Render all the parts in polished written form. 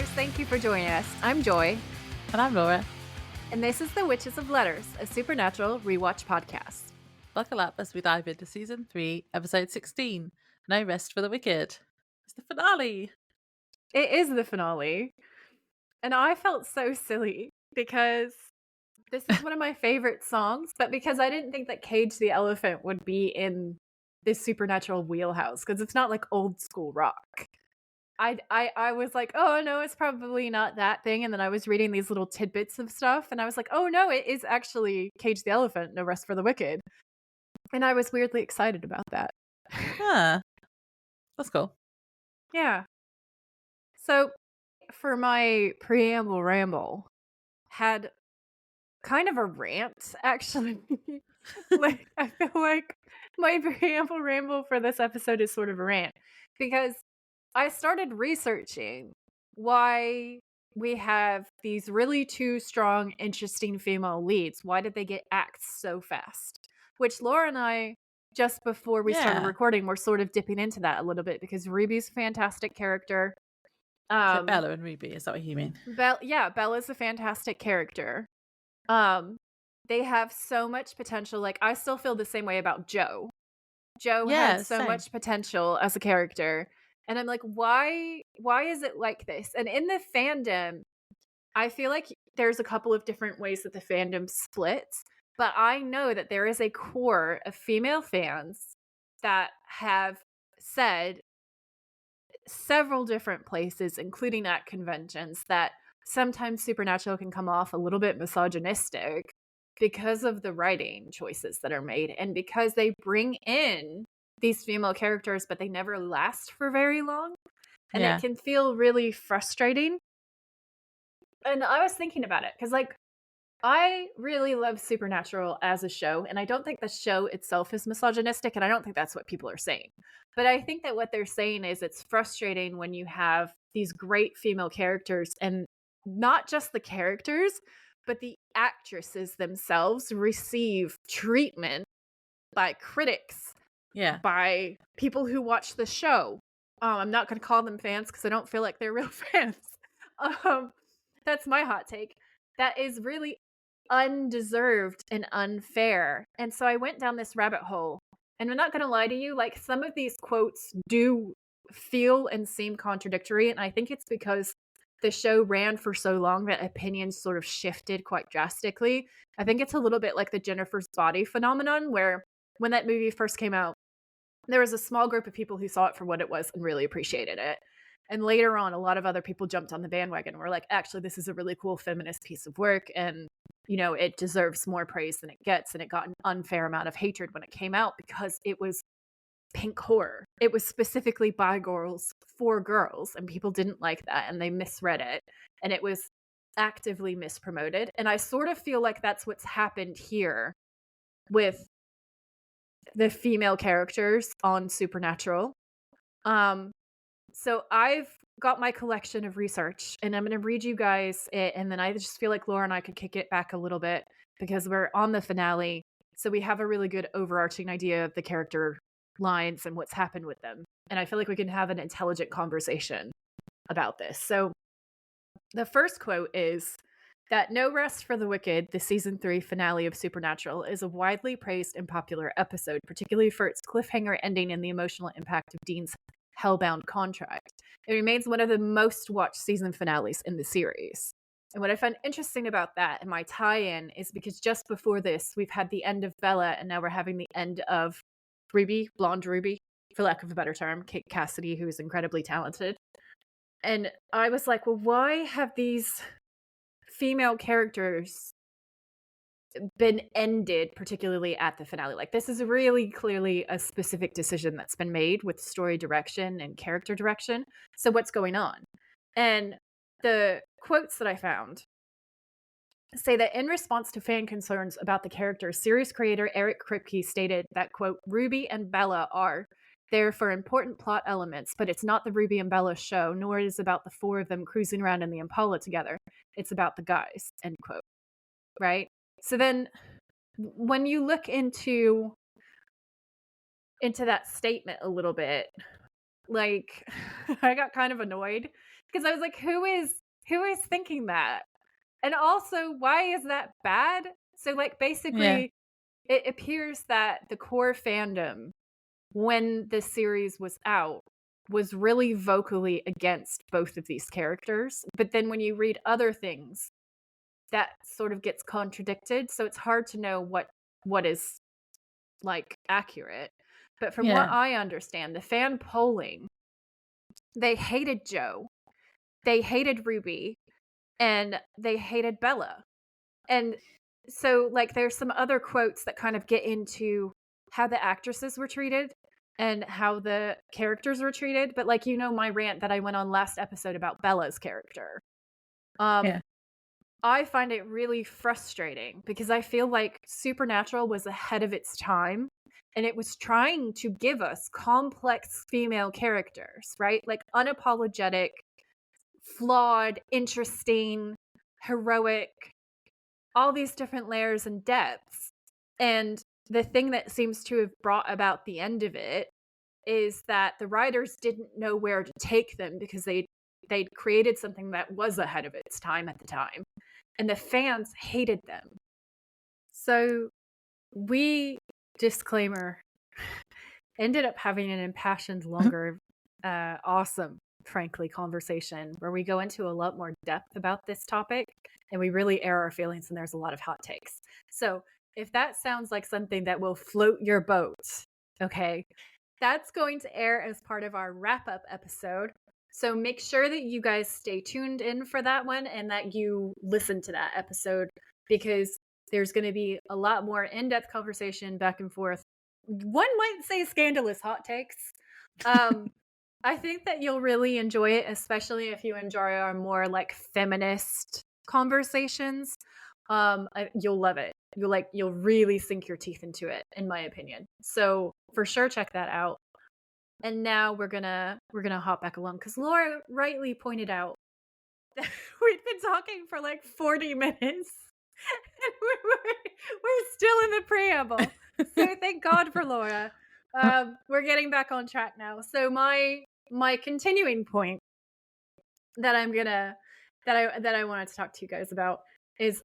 listeners, thank you for joining us. I'm Joy, And I'm Laura. and this is The Witches of Letters, a supernatural rewatch podcast. Buckle up as we dive into Season 3, Episode 16, No Rest for the Wicked. It's the finale. It is the finale, and I felt so silly because this is one of my favorite songs, but because I didn't think that Cage the Elephant would be in this supernatural wheelhouse, because it's not like old school rock. I was like, oh no, it's probably not that thing. And then I was reading these little tidbits of stuff, and I was like, oh no, it is actually Cage the Elephant, No Rest for the Wicked. And I was weirdly excited about that. Ah, that's cool. Yeah. So for my preamble ramble, had kind of a rant, actually. Like, I feel like my preamble ramble for this episode is sort of a rant, because I started researching why we have these really two strong, interesting female leads. Why did they get axed so fast? Which Laura and I, just before we started Yeah. recording, were sort of dipping into that a little bit, because Ruby's a fantastic character. So Bela and Ruby, is that what you mean? Bella's a fantastic character. They have so much potential. Like, I still feel the same way about Jo. Jo Yeah, had so same. much potential as a character. And I'm like, why is it like this? And in the fandom, I feel like there's a couple of different ways that the fandom splits, but I know that there is a core of female fans that have said several different places, including at conventions, that sometimes Supernatural can come off a little bit misogynistic because of the writing choices that are made, and because they bring in these female characters, but they never last for very long. And Yeah. it can feel really frustrating. And I was thinking about it, because, like, I really love Supernatural as a show, and I don't think the show itself is misogynistic, and I don't think that's what people are saying. But I think that what they're saying is it's frustrating when you have these great female characters, and not just the characters, but the actresses themselves receive treatment by critics, Yeah. by people who watch the show. I'm not going to call them fans, because I don't feel like they're real fans. That's my hot take. That is really undeserved and unfair. And so I went down this rabbit hole, and I'm not going to lie to you, like, some of these quotes do feel and seem contradictory, and I think it's because the show ran for so long that opinions sort of shifted quite drastically. I think it's a little bit like the Jennifer's Body phenomenon, where when that movie first came out, there was a small group of people who saw it for what it was and really appreciated it. And later on, a lot of other people jumped on the bandwagon and were like, actually, this is a really cool feminist piece of work, and, you know, it deserves more praise than it gets. And it got an unfair amount of hatred when it came out, because it was pink horror. It was specifically by girls for girls, and people didn't like that, and they misread it, and it was actively mispromoted. And I sort of feel like that's what's happened here with the female characters on Supernatural. So I've got my collection of research, and I'm going to read you guys it, and then I just feel like Laura and I could kick it back a little bit, because we're on the finale, so we have a really good overarching idea of the character lines and what's happened with them. And I feel like we can have an intelligent conversation about this. So the first quote is that No Rest for the Wicked, the season 3 finale of Supernatural, is a widely praised and popular episode, particularly for its cliffhanger ending and the emotional impact of Dean's hellbound contract. It remains one of the most watched season finales in the series. And what I find interesting about that and my tie-in is because just before this, we've had the end of Bella, and now we're having the end of Ruby, Blonde Ruby, for lack of a better term, Kate Cassidy, who is incredibly talented. And I was like, well, why have these female characters been ended, particularly at the finale? Like, this is really clearly a specific decision that's been made with story direction and character direction. So what's going on? And the quotes that I found say that in response to fan concerns about the characters, series creator Eric Kripke stated that, quote, Ruby and Bella are there for important plot elements, but it's not the Ruby and Bella show, nor is it about the four of them cruising around in the Impala together. It's about the guys, end quote. Right? So then when you look into that statement a little bit, like, I got kind of annoyed, Because I was like, who is thinking that? And also, why is that bad? So like Yeah. basically it appears that the core fandom when the series was out was really vocally against both of these characters. But then when you read other things, that sort of gets contradicted. So it's hard to know what is like accurate. But from what Yeah. I understand, the fan polling, they hated Joe, they hated Ruby, and they hated Bella. And so like there's some other quotes that kind of get into how the actresses were treated and how the characters were treated, but like my rant that I went on last episode about Bella's character. Yeah. I find it really frustrating because I feel like Supernatural was ahead of its time and it was trying to give us complex female characters, right? Like unapologetic, flawed, interesting, heroic, all these different layers and depths. And the thing that seems to have brought about the end of it is that the writers didn't know where to take them because they'd created something that was ahead of its time at the time. And the fans hated them. So we, disclaimer, ended up having an impassioned, longer, awesome, frankly, conversation where we go into a lot more depth about this topic and we really air our feelings and there's a lot of hot takes. So if that sounds like something that will float your boat, okay, that's going to air as part of our wrap-up episode. So make sure that you guys stay tuned in for that one and that you listen to that episode because there's going to be a lot more in-depth conversation back and forth. One might say scandalous hot takes. I think that you'll really enjoy it, especially if you enjoy our more like feminist conversations. You'll love it. You'll really sink your teeth into it, in my opinion. So for sure, check that out. And now we're gonna hop back along because Laura rightly pointed out that we've been talking for like 40 minutes and we're still in the preamble. So thank God for Laura. We're getting back on track now. So my continuing point that I wanted to talk to you guys about is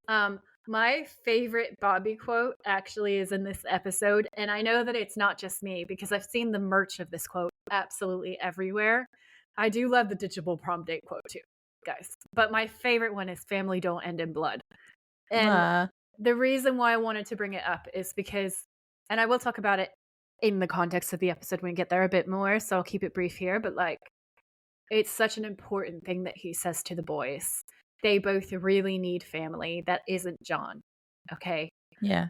my favorite Bobby quote actually is in this episode, and I know that it's not just me because I've seen the merch of this quote absolutely everywhere. I do love the ditchable prom date quote too, guys. But my favorite one is "Family don't end in blood." And the reason why I wanted to bring it up is because, and I will talk about it in the context of the episode when we get there a bit more, so I'll keep it brief here, but like it's such an important thing that he says to the boys. They both really need family that isn't John. Okay. Yeah.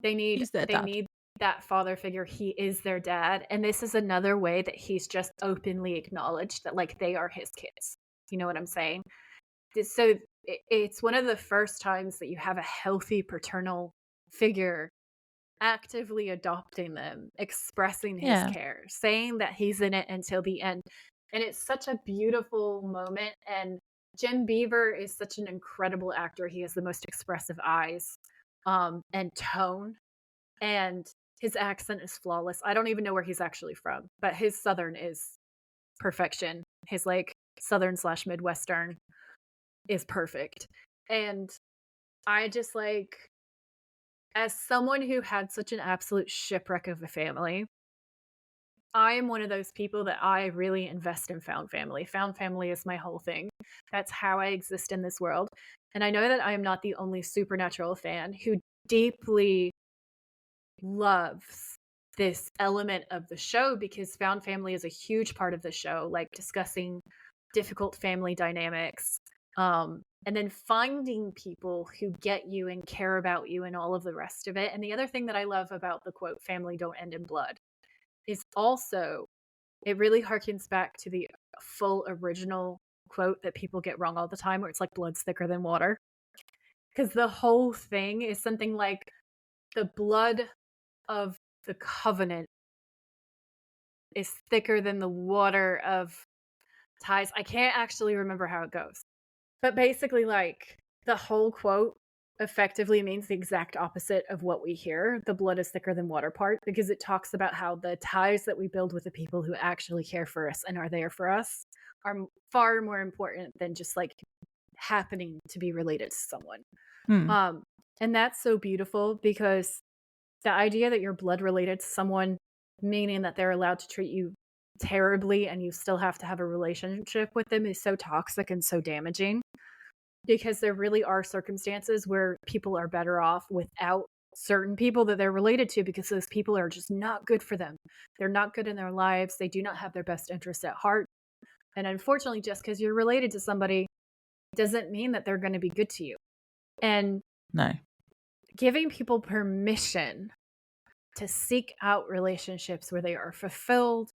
They need dad. need that father figure. He is their dad. And this is another way that he's just openly acknowledged that like they are his kids. You know what I'm saying? So it's one of the first times that you have a healthy paternal figure actively adopting them, expressing his care, saying that he's in it until the end. And it's such a beautiful moment. And Jim Beaver is such an incredible actor. He has the most expressive eyes and tone. And his accent is flawless. I don't even know where he's actually from, but his Southern is perfection. His like Southern / Midwestern is perfect. And I just like, as someone who had such an absolute shipwreck of a family, I am one of those people that I really invest in found family. Found family is my whole thing. That's how I exist in this world. And I know that I am not the only Supernatural fan who deeply loves this element of the show because found family is a huge part of the show, like discussing difficult family dynamics, and then finding people who get you and care about you and all of the rest of it. And the other thing that I love about the quote, "Family don't end in blood," is also, it really harkens back to the full original quote that people get wrong all the time, where it's like blood's thicker than water. Because the whole thing is something like the blood of the covenant is thicker than the water of ties. I can't actually remember how it goes. But basically, like, the whole quote effectively means the exact opposite of what we hear, the blood is thicker than water part, because it talks about how the ties that we build with the people who actually care for us and are there for us are far more important than just like happening to be related to someone. And that's so beautiful, because the idea that you're blood related to someone, meaning that they're allowed to treat you terribly and you still have to have a relationship with them, is so toxic and so damaging, because there really are circumstances where people are better off without certain people that they're related to, because those people are just not good for them. They're not good in their lives. They do not have their best interest at heart. And unfortunately, just because you're related to somebody doesn't mean that they're going to be good to you. And no, giving people permission to seek out relationships where they are fulfilled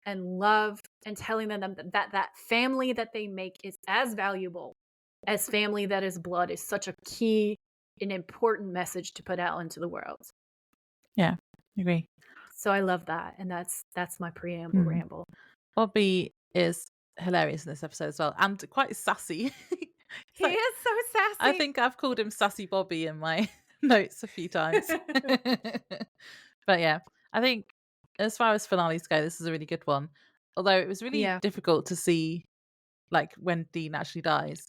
and loved, and telling them that family that they make is as valuable as family that is blood, is such a key and important message to put out into the world. Yeah, I agree. So I love that, and that's my preamble ramble. Bobby is hilarious in this episode as well, and quite sassy. He is so sassy. I think I've called him Sassy Bobby in my notes a few times. But yeah, I think as far as finales go, this is a really good one. Although it was really difficult to see, like, when Dean actually dies,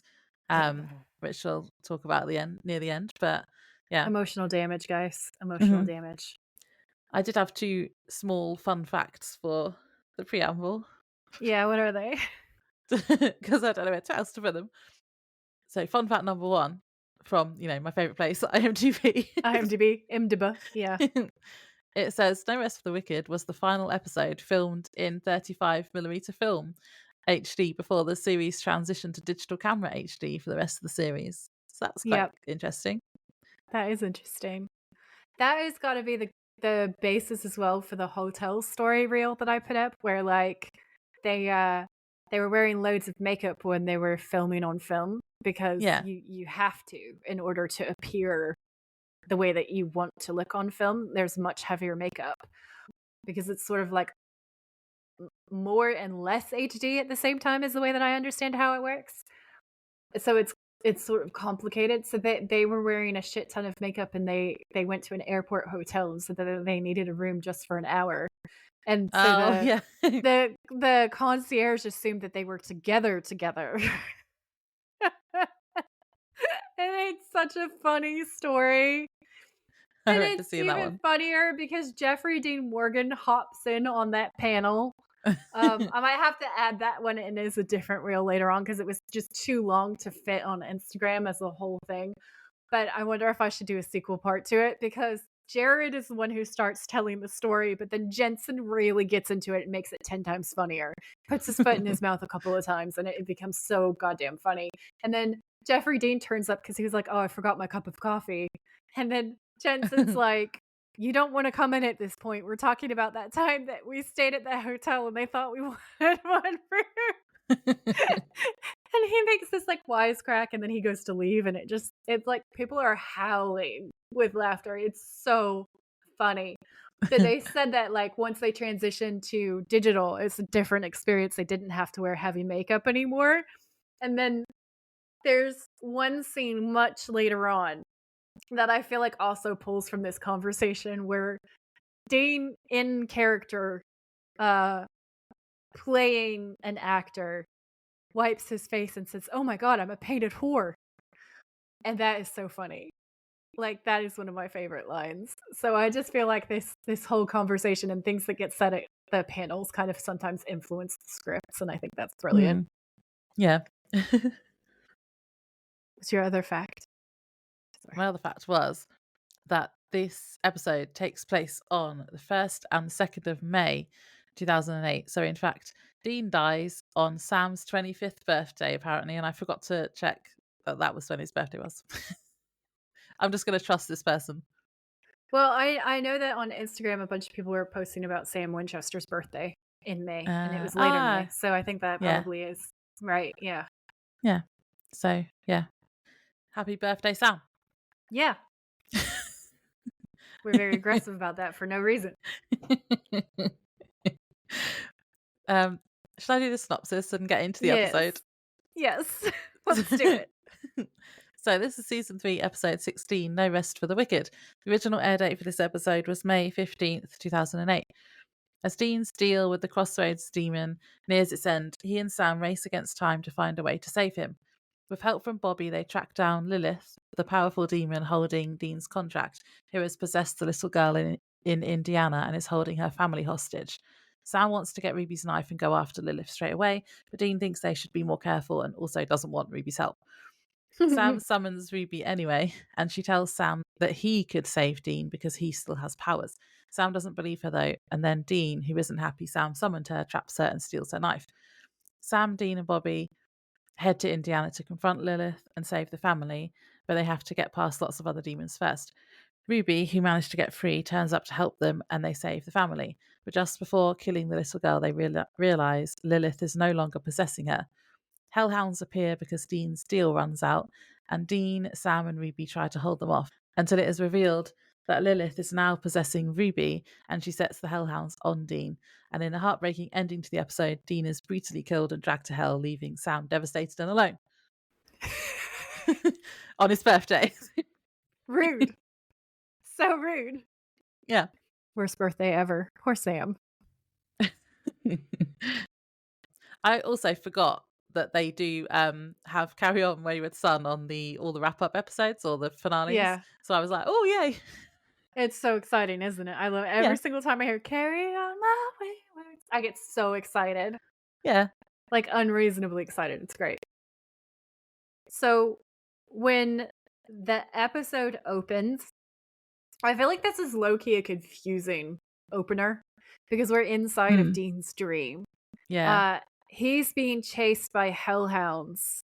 which we'll talk about near the end. But yeah, emotional damage, guys. Emotional damage. I did have 2 small fun facts for the preamble. Yeah, what are they? Because I don't know where else to put them. So, fun fact number 1 from, my favourite place, IMDb. IMDb, yeah. It says, No Rest for the Wicked was the final episode filmed in 35mm film HD before the series transitioned to digital camera HD for the rest of the series. So that's quite interesting. That is interesting. That has got to be the basis as well for the hotel story reel that I put up, where like they were wearing loads of makeup when they were filming on film, because you have to, in order to appear the way that you want to look on film. There's much heavier makeup, because it's sort of like more and less HD at the same time, is the way that I understand how it works. So it's sort of complicated. So they were wearing a shit ton of makeup, and they went to an airport hotel, so that they needed a room just for an hour. And so the concierge assumed that they were together. And it's such a funny story. And it's even funnier because Jeffrey Dean Morgan hops in on that panel. I might have to add that one in as a different reel later on, because it was just too long to fit on Instagram as a whole thing. But I wonder if I should do a sequel part to it, because Jared is the one who starts telling the story, but then Jensen really gets into it and makes it 10 times funnier. Puts his foot in his mouth a couple of times, and it becomes so goddamn funny. And then Jeffrey Dean turns up because he was like, "Oh, I forgot my cup of coffee." And then Jensen's like, "You don't want to come in at this point. We're talking about that time that we stayed at that hotel and they thought we wanted one room." And he makes this like wisecrack, and then he goes to leave, and it's like people are howling with laughter. It's so funny. But they said that like once they transitioned to digital, it's a different experience. They didn't have to wear heavy makeup anymore. And then there's one scene much later on that I feel like also pulls from this conversation, where Dean, in character, playing an actor, wipes his face and says, "Oh my God, I'm a painted whore." And that is so funny. Like, that is one of my favorite lines. So I just feel like this whole conversation and things that get said at the panels kind of sometimes influence the scripts, and I think that's brilliant. Yeah. What's your other fact? Sorry. My other fact was that this episode takes place on the 1st and 2nd of May 2008. So in fact, Dean dies on Sam's 25th birthday, apparently, and I forgot to check that was when his birthday was. I'm just going to trust this person. Well, I know that on Instagram a bunch of people were posting about Sam Winchester's birthday in May, and it was later May, so I think that probably is right. Yeah. Yeah. So, yeah. Happy birthday, Sam. Yeah. We're very aggressive about that for no reason. Should I do the synopsis and get into the episode? Yes. Let's do it. So this is season 3, episode 16, No Rest for the Wicked. The original air date for this episode was May 15th, 2008. As Dean's deal with the crossroads demon nears its end, he and Sam race against time to find a way to save him. With help from Bobby, they track down Lilith, the powerful demon holding Dean's contract, who has possessed the little girl in Indiana and is holding her family hostage. Sam wants to get Ruby's knife and go after Lilith straight away, but Dean thinks they should be more careful and also doesn't want Ruby's help. Sam summons Ruby anyway, and she tells Sam that he could save Dean because he still has powers. Sam doesn't believe her though, and then Dean, who isn't happy Sam summoned her, traps her and steals her knife. Sam, Dean, and Bobby head to Indiana to confront Lilith and save the family, but they have to get past lots of other demons first. Ruby, who managed to get free, turns up to help them and they save the family. But just before killing the little girl, they realize Lilith is no longer possessing her. Hellhounds appear because Dean's deal runs out, and Dean, Sam, and Ruby try to hold them off until it is revealed that Lilith is now possessing Ruby, and she sets the Hellhounds on Dean. And in a heartbreaking ending to the episode, Dean is brutally killed and dragged to hell, leaving Sam devastated and alone. On his birthday. Rude. So rude. Yeah. Worst birthday ever. Poor Sam. I also forgot that they do have Carry On Wayward Son on all the wrap-up episodes or the finales. Yeah. So I was like, oh, yay. It's so exciting, isn't it? I love every single time I hear Carry On My Wayward. I get so excited. Yeah. Like unreasonably excited. It's great. So when the episode opens, I feel like this is low-key a confusing opener because we're inside of Dean's dream. Yeah. He's being chased by hellhounds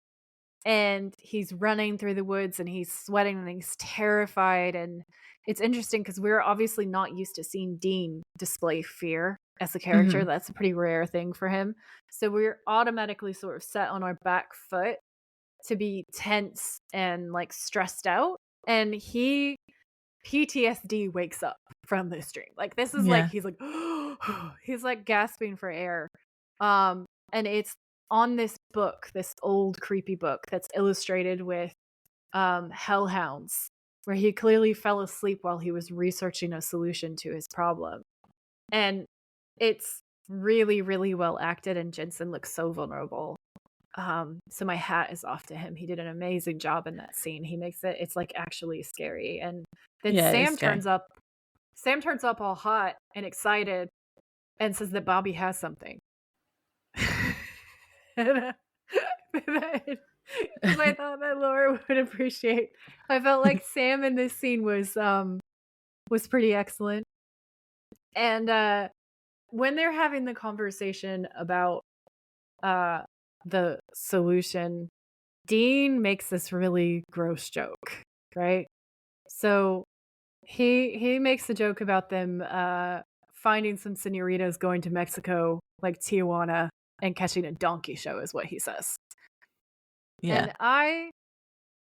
and he's running through the woods and he's sweating and he's terrified. And it's interesting because we're obviously not used to seeing Dean display fear as a character. That's a pretty rare thing for him. So we're automatically sort of set on our back foot to be tense and like stressed out. And he PTSD wakes up from this dream. Like this is like he's like he's like gasping for air. And it's on this book, this old creepy book that's illustrated with hellhounds, where he clearly fell asleep while he was researching a solution to his problem. And it's really, really well acted, and Jensen looks so vulnerable. So my hat is off to him. He did an amazing job in that scene. He makes it's like actually scary. And then Sam turns up. Sam turns up all hot and excited and says that Bobby has something. Because I thought that Laura would appreciate. I felt like Sam in this scene was pretty excellent. And when they're having the conversation about the solution, Dean makes this really gross joke, right? So he makes a joke about them finding some senoritas going to Mexico, like Tijuana, and catching a donkey show is what he says. Yeah. And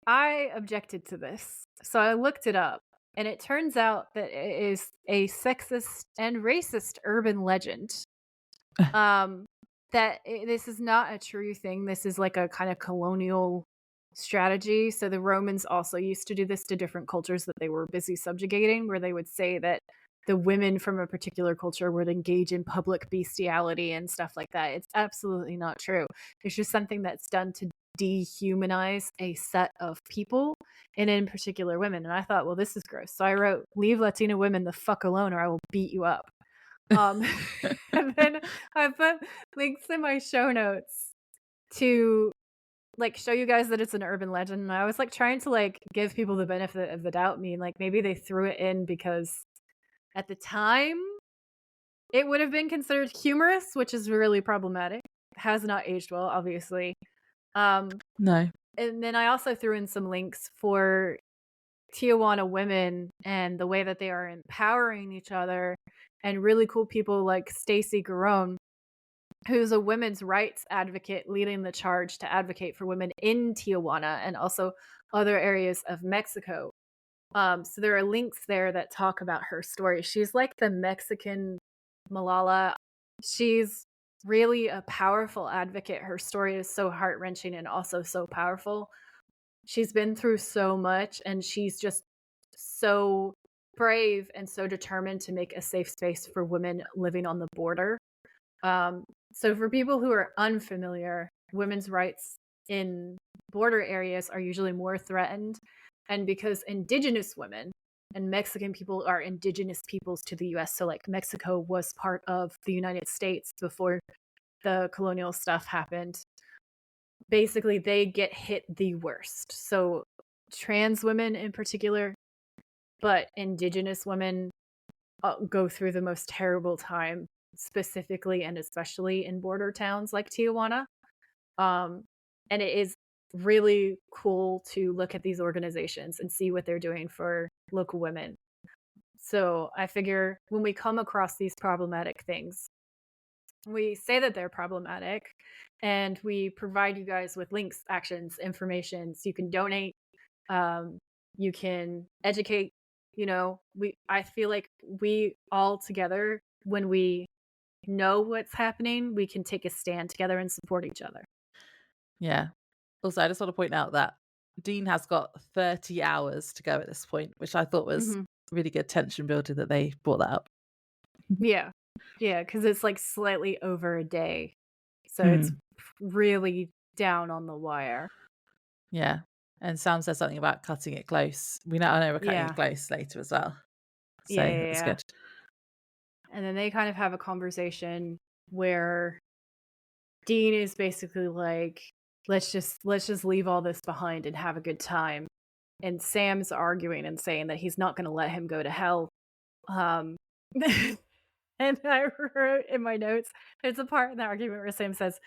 I objected to this. So I looked it up, and it turns out that it is a sexist and racist urban legend. That this is not a true thing. This is like a kind of colonial strategy. So the Romans also used to do this to different cultures that they were busy subjugating, where they would say that the women from a particular culture would engage in public bestiality and stuff like that. It's absolutely not true. It's just something that's done to dehumanize a set of people, and in particular women. And I thought, well, this is gross. So I wrote, leave Latina women the fuck alone or I will beat you up. And then I put links in my show notes to like show you guys that it's an urban legend. And I was like trying to like give people the benefit of the doubt. Like maybe they threw it in because at the time it would have been considered humorous, which is really problematic. It has not aged well, obviously. No. And then I also threw in some links for Tijuana women and the way that they are empowering each other, and really cool people like Stacey Garone, who's a women's rights advocate leading the charge to advocate for women in Tijuana and also other areas of Mexico. So there are links there that talk about her story. She's like the Mexican Malala. She's really a powerful advocate. Her story is so heart-wrenching and also so powerful. She's been through so much, and she's just so brave and so determined to make a safe space for women living on the border. Um, so for people who are unfamiliar, women's rights in border areas are usually more threatened. And because indigenous women and Mexican people are indigenous peoples to the US, so like Mexico was part of the United States before the colonial stuff happened. Basically, they get hit the worst. So trans women in particular, but indigenous women go through the most terrible time, specifically and especially in border towns like Tijuana. Um, and it is really cool to look at these organizations and see what they're doing for local women. So I figure when we come across these problematic things, we say that they're problematic and we provide you guys with links, actions, information so you can donate, you can educate. I feel like we all together, when we know what's happening, we can take a stand together and support each other. Yeah. Also, I just want to point out that Dean has got 30 hours to go at this point, which I thought was Hmm. really good tension building that they brought that up. Yeah. Yeah, because it's like slightly over a day. So it's Mm. really down on the wire. Yeah. And Sam says something about cutting it close. I know we're cutting it Yeah. close later as well. So Yeah, yeah, that's yeah. good. And then they kind of have a conversation where Dean is basically like, let's just leave all this behind and have a good time. And Sam's arguing and saying that he's not going to let him go to hell. Um, and I wrote in my notes, there's a part in the argument where Sam says,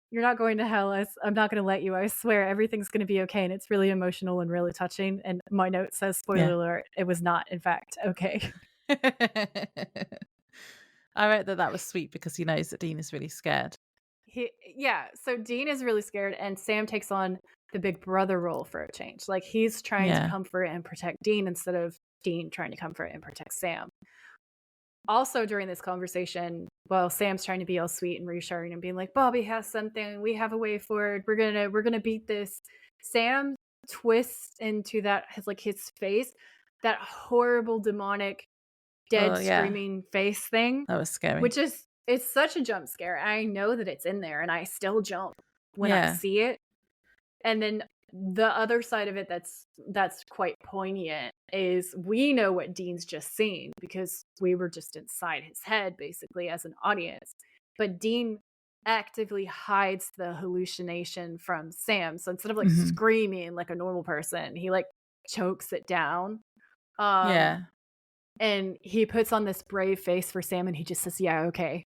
"You're not going to hell. I'm not going to let you. I swear everything's going to be okay." And it's really emotional and really touching. And my note says, spoiler Yeah. alert, it was not, in fact, okay. I wrote that was sweet because he knows that Dean is really scared. Yeah, so Dean is really scared, and Sam takes on the big brother role for a change. Like, he's trying to Yeah. comfort and protect Dean instead of Dean trying to comfort and protect Sam. Also, during this conversation, while Sam's trying to be all sweet and reassuring and being like, Bobby has something, we have a way forward, we're gonna beat this. Sam twists into his face, that horrible demonic dead Oh, yeah. screaming face thing, That was scary. which is it's such a jump scare. I know that it's in there and I still jump when I Yeah. see it. And then the other side of it that's quite poignant is we know what Dean's just seen because we were just inside his head basically as an audience. But Dean actively hides the hallucination from Sam. So instead of like Mhm. screaming like a normal person, he like chokes it down. Um Yeah. and he puts on this brave face for Sam and he just says, "Yeah, okay."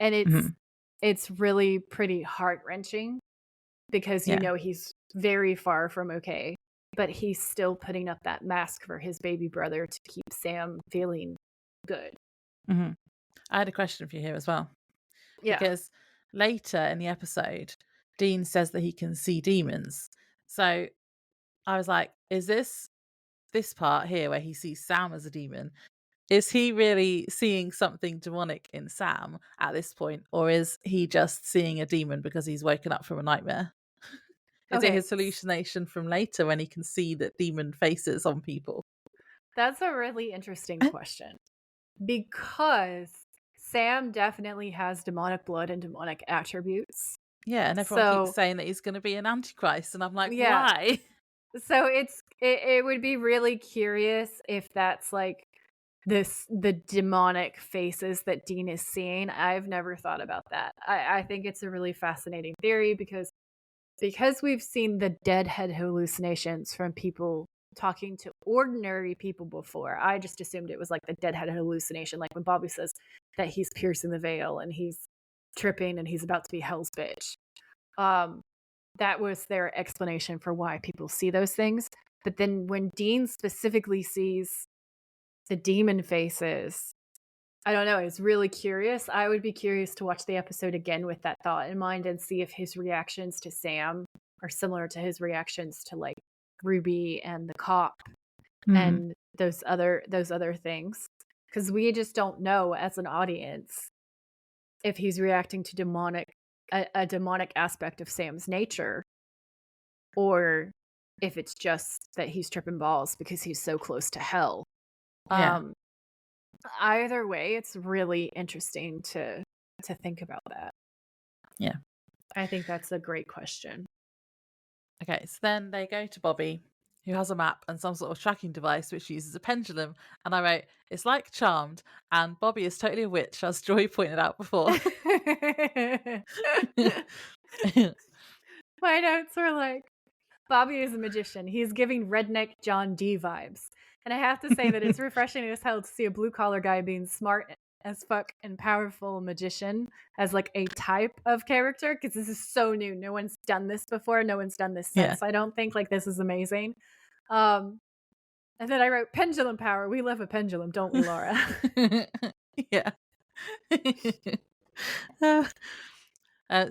And it's Mhm. it's really pretty heart-wrenching because Yeah. he's very far from okay, but he's still putting up that mask for his baby brother to keep Sam feeling good. Mhm. I had a question for you here as well. Yeah. Because later in the episode, Dean says that he can see demons. So I was like, is this part here where he sees Sam as a demon? Is he really seeing something demonic in Sam at this point, or is he just seeing a demon because he's woken up from a nightmare? Is it Okay. his hallucination from later when he can see that demon faces on people? That's a really interesting question because Sam definitely has demonic blood and demonic attributes. Yeah, and everyone keeps So, saying that he's going to be an antichrist, and I'm like, yeah. why? So it would be really curious if that's like the demonic faces that Dean is seeing. I've never thought about that. I think it's a really fascinating theory because we've seen the deadhead hallucinations from people talking to ordinary people before. I just assumed it was like the deadhead hallucination, like when Bobby says that he's piercing the veil and he's tripping and he's about to be Hell's bitch. Um, that was their explanation for why people see those things. But then when Dean specifically sees the demon faces, I don't know, it's really curious. I would be curious to watch the episode again with that thought in mind and see if his reactions to Sam are similar to his reactions to like Ruby and the cop Hmm. and those other things. Because we just don't know as an audience if he's reacting to a demonic aspect of Sam's nature or if it's just that he's tripping balls because he's so close to hell. Yeah. Um, either way, it's really interesting to think about that. Yeah. I think that's a great question. Okay, so then they go to Bobby, who has a map and some sort of tracking device which uses a pendulum. And I wrote, it's like Charmed, and Bobby is totally a witch, as Joy pointed out before. My notes were like, Bobby is a magician. He's giving redneck John D vibes. And I have to say that it's refreshing as hell to see a blue collar guy being smart as fuck and powerful magician as like a type of character, because this is so new. No one's done this before. No one's done this since. Yeah. I don't think like this is amazing. And then I wrote pendulum power. We love a pendulum, don't we, Laura? Yeah.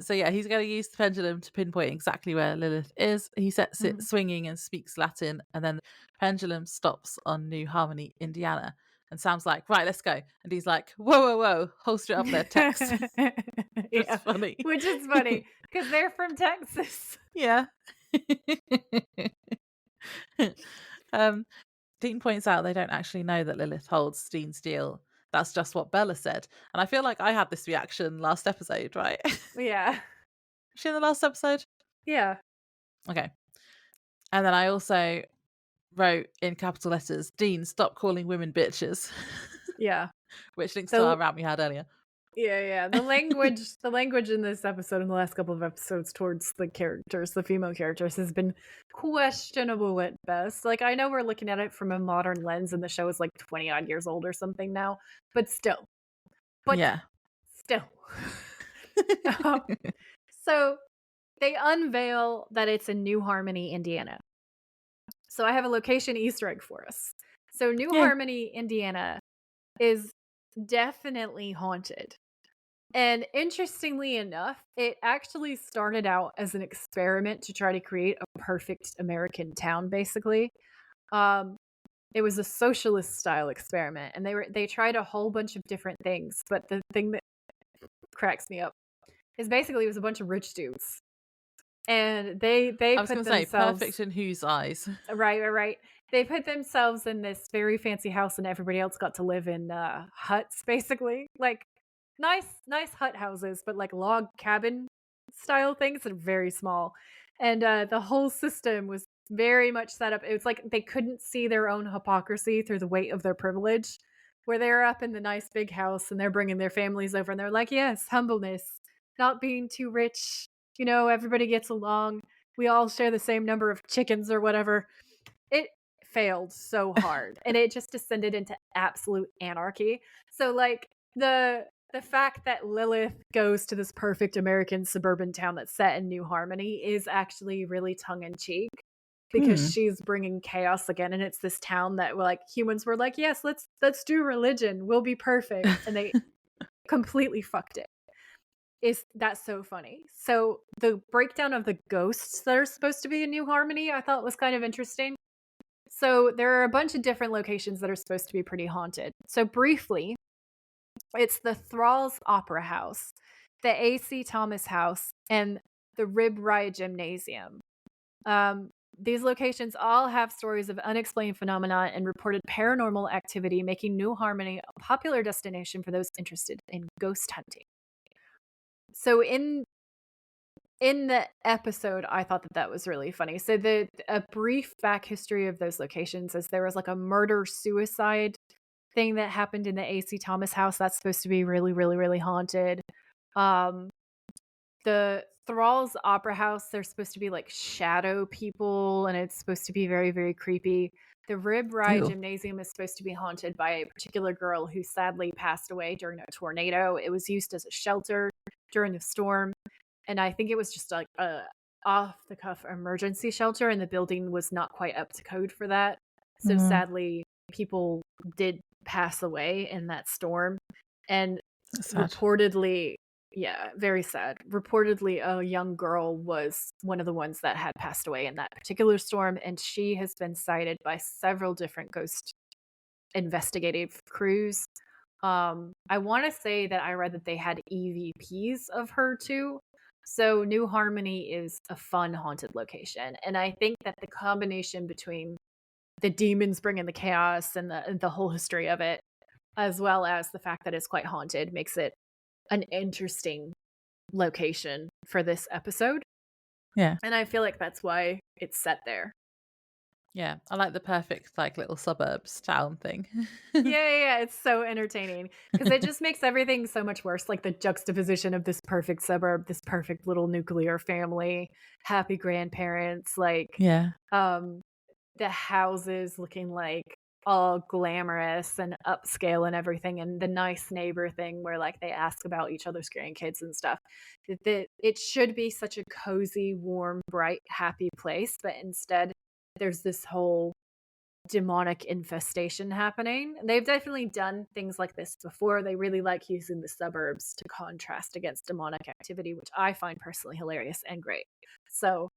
So yeah, he's going to use the pendulum to pinpoint exactly where Lilith is. He sets it swinging and speaks Latin, and then the pendulum stops on New Harmony, Indiana. And Sam's like, right, let's go. And he's like, whoa, whoa, whoa, holster it up there, Tex. It's funny. Which is funny, because they're from Texas. Yeah. Dean points out they don't actually know that Lilith holds Dean's deal. That's just what Bella said. And I feel like I had this reaction last episode, right? Yeah. Was she in the last episode? Yeah. Okay. And then I also wrote in capital letters, Dean, stop calling women bitches. Yeah. Which links to our rant we had earlier. Yeah. The language in this episode, in the last couple of episodes towards the characters, the female characters, has been questionable at best. Like, I know we're looking at it from a modern lens and the show is like 20 odd years old or something now, but still. So they unveil that it's in New Harmony, Indiana. So I have a location Easter egg for us. So New Harmony, Indiana is definitely haunted. And interestingly enough, it actually started out as an experiment to try to create a perfect American town, basically. It was a socialist style experiment, and they tried a whole bunch of different things, but the thing that cracks me up is basically it was a bunch of rich dudes. And they I was put going to say, themselves perfect in whose eyes? Right. They put themselves in this very fancy house, and everybody else got to live in huts, basically. Like nice hut houses, but like log cabin style things that are very small. And the whole system was very much set up. It was like they couldn't see their own hypocrisy through the weight of their privilege, where they're up in the nice big house and they're bringing their families over, and they're like, yes, humbleness, not being too rich. You know, everybody gets along. We all share the same number of chickens or whatever. It failed so hard, and it just descended into absolute anarchy. So like the fact that Lilith goes to this perfect American suburban town that's set in New Harmony is actually really tongue-in-cheek, because she's bringing chaos again, and it's this town that like humans were like, yes, let's do religion, we'll be perfect, and they completely fucked it. That's so funny. So the breakdown of the ghosts that are supposed to be in New Harmony, I thought was kind of interesting. So there are a bunch of different locations that are supposed to be pretty haunted. So briefly, it's the Thralls Opera House, the A.C. Thomas House, and the Rib Rye Gymnasium. These locations all have stories of unexplained phenomena and reported paranormal activity, making New Harmony a popular destination for those interested in ghost hunting. So in the episode, I thought that was really funny. So a brief back history of those locations is there was like a murder-suicide thing that happened in the A.C. Thomas house that's supposed to be really, really, really haunted. The Thralls Opera House, they're supposed to be like shadow people, and it's supposed to be very, very creepy. The Rib Rye Gymnasium is supposed to be haunted by a particular girl who sadly passed away during a tornado. It was used as a shelter during a storm, and I think it was just like a off-the-cuff emergency shelter, and the building was not quite up to code for that. So sadly, people did pass away in that storm, and reportedly, very sad. Reportedly, a young girl was one of the ones that had passed away in that particular storm, and she has been cited by several different ghost investigative crews. I want to say that I read that they had EVPs of her too. So New Harmony is a fun haunted location, and I think that the combination between the demons bringing the chaos and the whole history of it, as well as the fact that it's quite haunted, makes it an interesting location for this episode. Yeah. And I feel like that's why it's set there. Yeah. I like the perfect, like, little suburbs town thing. Yeah, it's so entertaining because it just makes everything so much worse. Like the juxtaposition of this perfect suburb, this perfect little nuclear family, happy grandparents, like Yeah. um the houses looking like all glamorous and upscale and everything, and the nice neighbor thing where like they ask about each other's grandkids and stuff. It should be such a cozy, warm, bright, happy place, but instead there's this whole demonic infestation happening. They've definitely done things like this before. They really like using the suburbs to contrast against demonic activity, which I find personally hilarious and great. So,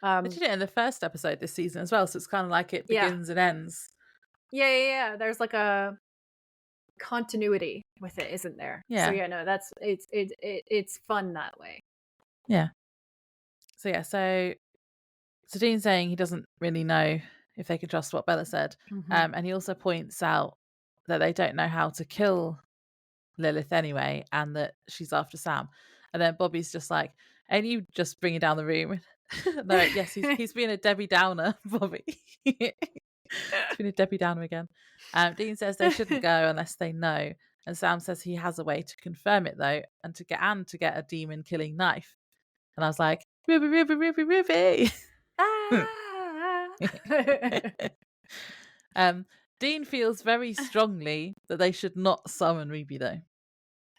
They did it in the first episode this season as well, so it's kind of like it yeah. begins and ends. Yeah. There's like a continuity with it, isn't there? So Yeah. yeah, no, it's fun that way. Yeah. So yeah, so Dean's saying he doesn't really know if they can trust what Bella said. And he also points out that they don't know how to kill Lilith anyway, and that she's after Sam. And then Bobby's just like, "And you just bringing down the room?" No, yes, he's being a Debbie Downer, Bobby. He's been a Debbie Downer again. Dean says they shouldn't go unless they know, and Sam says he has a way to confirm it though, and to get a demon killing knife. And I was like, Ruby. Ah! Dean feels very strongly that they should not summon Ruby though.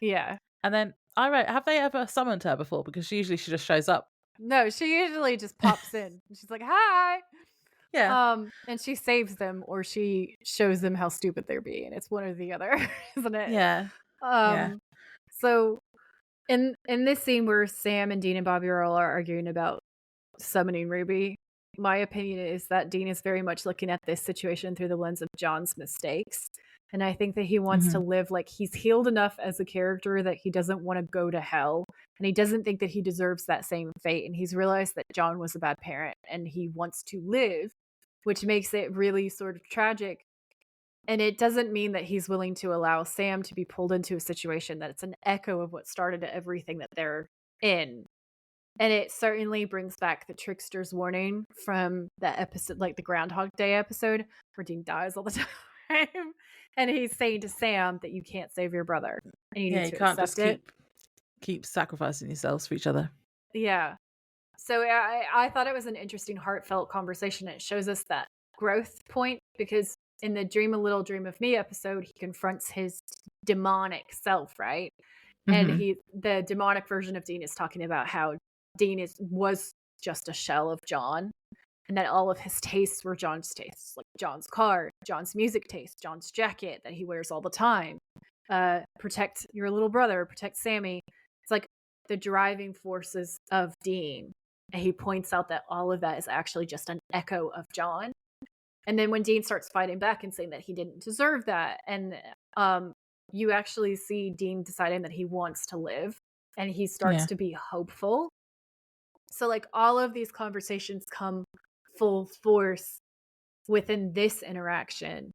Yeah. And then I wrote, have they ever summoned her before? Because usually she just shows up. No, she usually just pops in. She's like, "Hi." Yeah. And she saves them or she shows them how stupid they're being. It's one or the other, isn't it? Yeah. Yeah. So in this scene where Sam and Dean and Bobby are all arguing about summoning Ruby, my opinion is that Dean is very much looking at this situation through the lens of John's mistakes. And I think that he wants to live like he's healed enough as a character that he doesn't want to go to hell. And he doesn't think that he deserves that same fate. And he's realized that John was a bad parent and he wants to live, which makes it really sort of tragic. And it doesn't mean that he's willing to allow Sam to be pulled into a situation that it's an echo of what started everything that they're in. And it certainly brings back the trickster's warning from the episode, like the Groundhog Day episode, where Dean dies all the time. And he's saying to Sam that you can't save your brother. And you need to can't accept just it. keep sacrificing yourselves for each other. Yeah. So I thought it was an interesting, heartfelt conversation. It shows us that growth point because in the Dream a Little Dream of Me episode, he confronts his demonic self, right? And the demonic version of Dean is talking about how Dean was just a shell of John, and that all of his tastes were John's tastes, like John's car, John's music taste, John's jacket that he wears all the time. Protect your little brother, protect Sammy. It's like the driving forces of Dean. And he points out that all of that is actually just an echo of John. And then when Dean starts fighting back and saying that he didn't deserve that, and you actually see Dean deciding that he wants to live, and he starts to be hopeful. So like all of these conversations come full force within this interaction.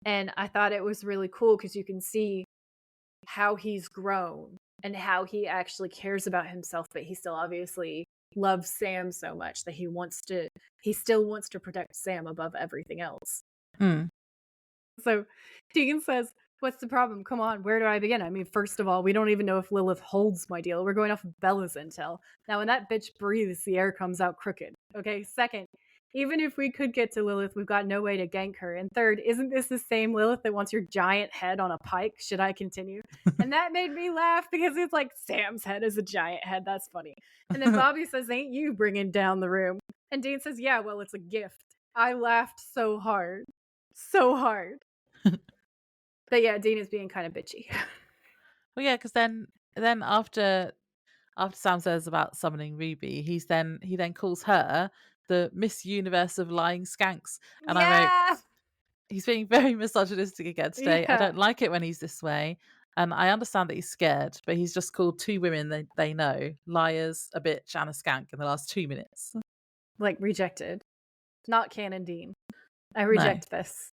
And I thought it was really cool because you can see how he's grown and how he actually cares about himself, but he still obviously loves Sam so much that he still wants to protect Sam above everything else. So Deegan says, "What's the problem? Come on, where do I begin? I mean, first of all, we don't even know if Lilith holds my deal. We're going off of Bella's intel. Now, when that bitch breathes, the air comes out crooked. Okay, second, even if we could get to Lilith, we've got no way to gank her. And third, isn't this the same Lilith that wants your giant head on a pike? Should I continue?" And that made me laugh because it's like, Sam's head is a giant head. That's funny. And then Bobby says, "Ain't you bringing down the room?" And Dean says, "Yeah, well, it's a gift." I laughed so hard. So hard. But yeah, Dean is being kind of bitchy. Well, yeah, because then after Sam says about summoning Ruby, he then calls her the Miss Universe of lying skanks, and I wrote, he's being very misogynistic again today. I don't like it when he's this way. And I understand that he's scared, but he's just called two women they know liars, a bitch, and a skank in the last 2 minutes. Like, rejected. Not canon, Dean. I No. reject this.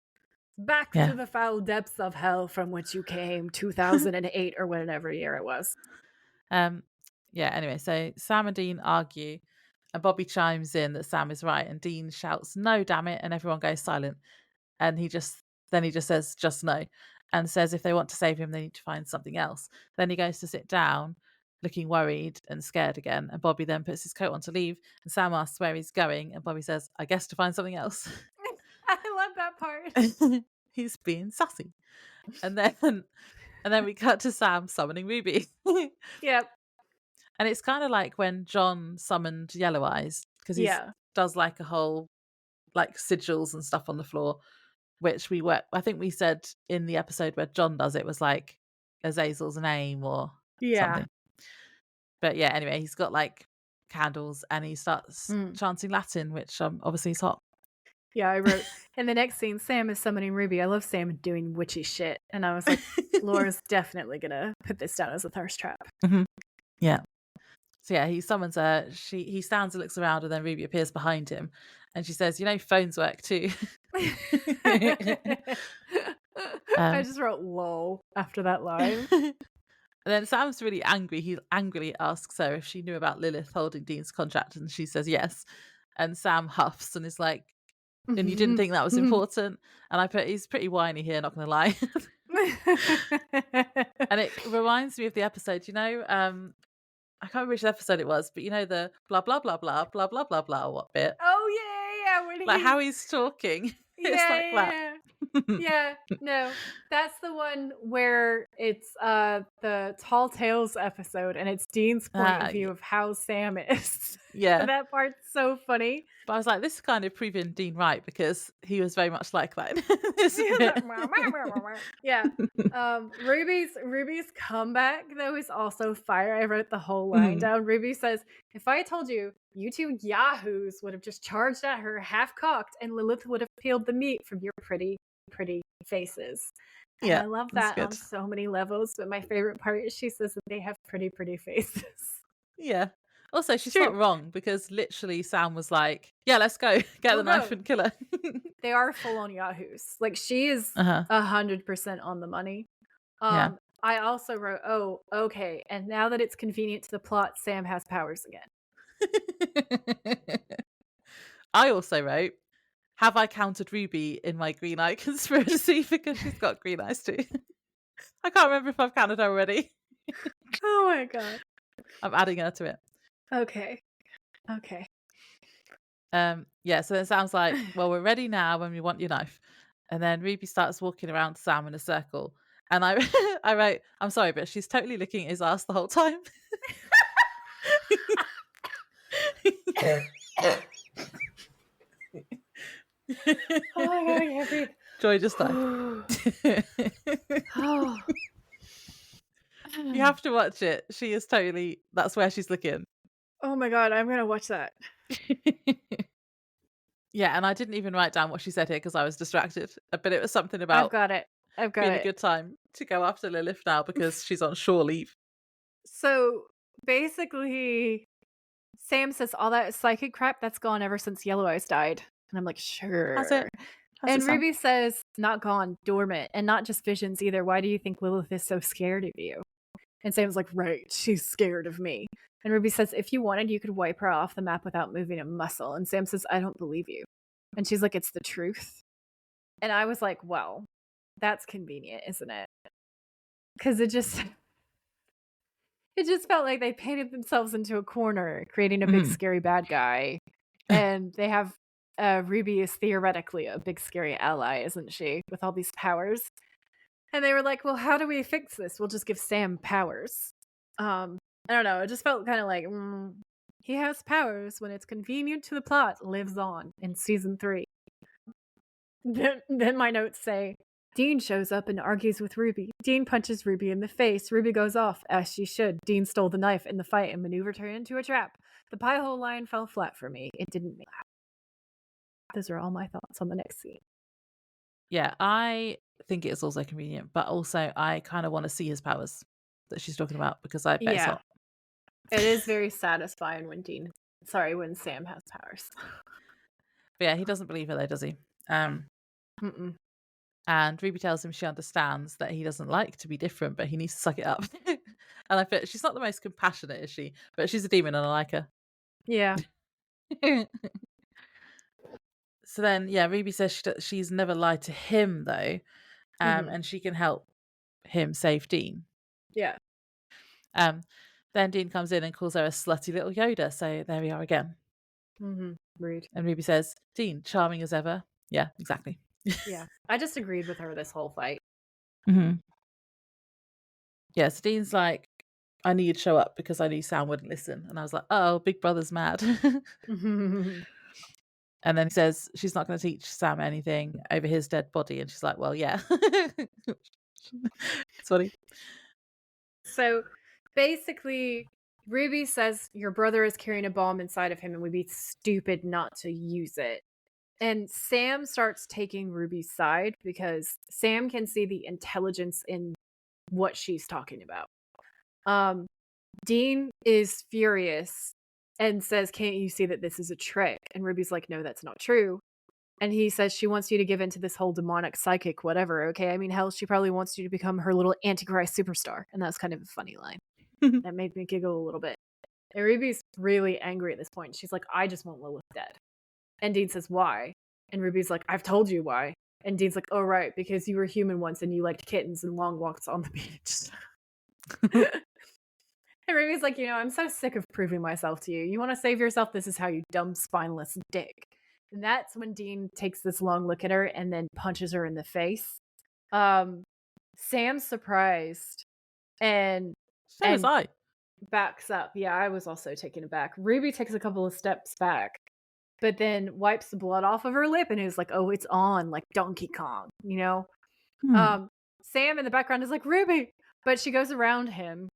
Back Yeah. to the foul depths of hell from which you came, 2008 or whatever year it was. Yeah, anyway, so Sam and Dean argue, and Bobby chimes in that Sam is right, and Dean shouts, "No, damn it," and everyone goes silent. And he just says, "Just no," and says if they want to save him, they need to find something else. Then he goes to sit down, looking worried and scared again, and Bobby then puts his coat on to leave, and Sam asks where he's going, and Bobby says, "I guess to find something else." I love that part. He's being sassy. And then we cut to Sam summoning Ruby. Yep. And it's kind of like when John summoned Yellow Eyes, because he Yeah. does like a whole like sigils and stuff on the floor, which I think we said in the episode where John does it was like Azazel's name or something. But yeah, anyway, he's got like candles and he starts chanting Latin, which obviously is hot. Yeah, I wrote in the next scene, Sam is summoning Ruby. I love Sam doing witchy shit. And I was like, Laura's definitely gonna put this down as a thirst trap. Yeah. So yeah, he summons her. He stands and looks around, and then Ruby appears behind him, and she says, "You know, phones work too." I just wrote "lol" after that line. And then Sam's really angry. He angrily asks her if she knew about Lilith holding Dean's contract, and she says yes. And Sam huffs and is like, "And you didn't think that was important?" And I put, he's pretty whiny here, not going to lie. And it reminds me of the episode, you know, I can't remember which episode it was, but you know the blah blah blah blah blah blah blah blah what bit? Oh yeah, when Like how he's talking. It's like that. Yeah, no, that's the one where it's the Tall Tales episode, and it's Dean's point of view of how Sam is. Yeah, that part's so funny. But I was like, this is kind of proving Dean right because he was very much like that. Yeah. Ruby's comeback though is also fire. I wrote the whole line down. Ruby says, "If I told you, you two yahoos would have just charged at her half cocked, and Lilith would have peeled the meat from your pretty, pretty faces." And I love that on so many levels. But my favorite part is she says that they have pretty, pretty faces. Yeah. Also, she's not wrong because literally Sam was like, "Yeah, let's go. Get the knife and kill her." They are full on yahoos. Like she is 100% on the money. I also wrote, "Oh, okay. And now that it's convenient to the plot, Sam has powers again." I also wrote, "Have I counted Ruby in my green eye conspiracy because she's got green eyes too?" I can't remember if I've counted her already. Oh my god. I'm adding her to it. Okay. Yeah, so it sounds like, "Well, we're ready now when we want your knife." And then Ruby starts walking around Sam in a circle. And I wrote, "I'm sorry, but she's totally licking his ass the whole time." Oh my god, I can't breathe. Joy just died. You have to watch it. She is totally, that's where she's looking. Oh my god, I'm gonna watch that. Yeah, and I didn't even write down what she said here because I was distracted. But it was something about I've got it. being a good time to go after Lilith now because she's on shore leave. So basically, Sam says all that psychic crap that's gone ever since Yellow Eyes died. And I'm like, sure. And Ruby says, not gone, dormant, and not just visions either. Why do you think Lilith is so scared of you? And Sam's like, right, she's scared of me. And Ruby says, if you wanted, you could wipe her off the map without moving a muscle. And Sam says, I don't believe you. And she's like, it's the truth. And I was like, well, that's convenient, isn't it? Because it just felt like they painted themselves into a corner, creating a big scary bad guy. And they have Ruby is theoretically a big scary ally, isn't she? With all these powers. And they were like, well, how do we fix this? We'll just give Sam powers. I don't know. It just felt kind of like, he has powers when it's convenient to the plot, lives on in season 3. Then my notes say, Dean shows up and argues with Ruby. Dean punches Ruby in the face. Ruby goes off, as she should. Dean stole the knife in the fight and maneuvered her into a trap. The pie hole line fell flat for me. It didn't make Those are all my thoughts on the next scene. Yeah, I think it's also convenient, but also I kind of want to see his powers that she's talking about because I bet it's Yeah. hot. It is very satisfying when when Sam has powers. But yeah, he doesn't believe her though, does he? Um, Mm-mm. and Ruby tells him she understands that he doesn't like to be different, but he needs to suck it up. And I feel she's not the most compassionate, is she? But she's a demon and I like her. Yeah. So then, yeah, Ruby says she's never lied to him though, Mhm. and she can help him save Dean. Yeah. Um, then Dean comes in and calls her a slutty little Yoda. So there we are again. Mhm. Rude. And Ruby says, "Dean, charming as ever." Yeah, exactly. Yeah. I just agreed with her this whole fight. Mm-hmm. Yeah, so Dean's like, "I knew you'd show up because I knew Sam wouldn't listen," and I was like, "Oh, Big Brother's mad." And then he says she's not going to teach Sam anything over his dead body, and she's like, "Well, yeah." It's funny. So basically, Ruby says your brother is carrying a bomb inside of him and would be stupid not to use it. And Sam starts taking Ruby's side because Sam can see the intelligence in what she's talking about. Dean is furious and says, "Can't you see that this is a trick?" And Ruby's like, "No, that's not true." And he says she wants you to give into this whole demonic psychic whatever, okay? I mean, hell, she probably wants you to become her little antichrist superstar. And that's kind of a funny line. That made me giggle a little bit. And Ruby's really angry at this point. She's like, "I just want Lilith dead." And Dean says, "Why?" And Ruby's like, "I've told you why." And Dean's like, "Oh, right, because you were human once and you liked kittens and long walks on the beach." And Ruby's like, "I'm so sick of proving myself to you. You want to save yourself? This is how, you dumb, spineless dick." And that's when Dean takes this long look at her and then punches her in the face. Sam's surprised and So was I. backs up. Yeah, I was also taken aback. Ruby takes a couple of steps back, but then wipes the blood off of her lip and is like, "Oh, it's on," like Donkey Kong, Hmm. Sam in the background is like, "Ruby," but she goes around him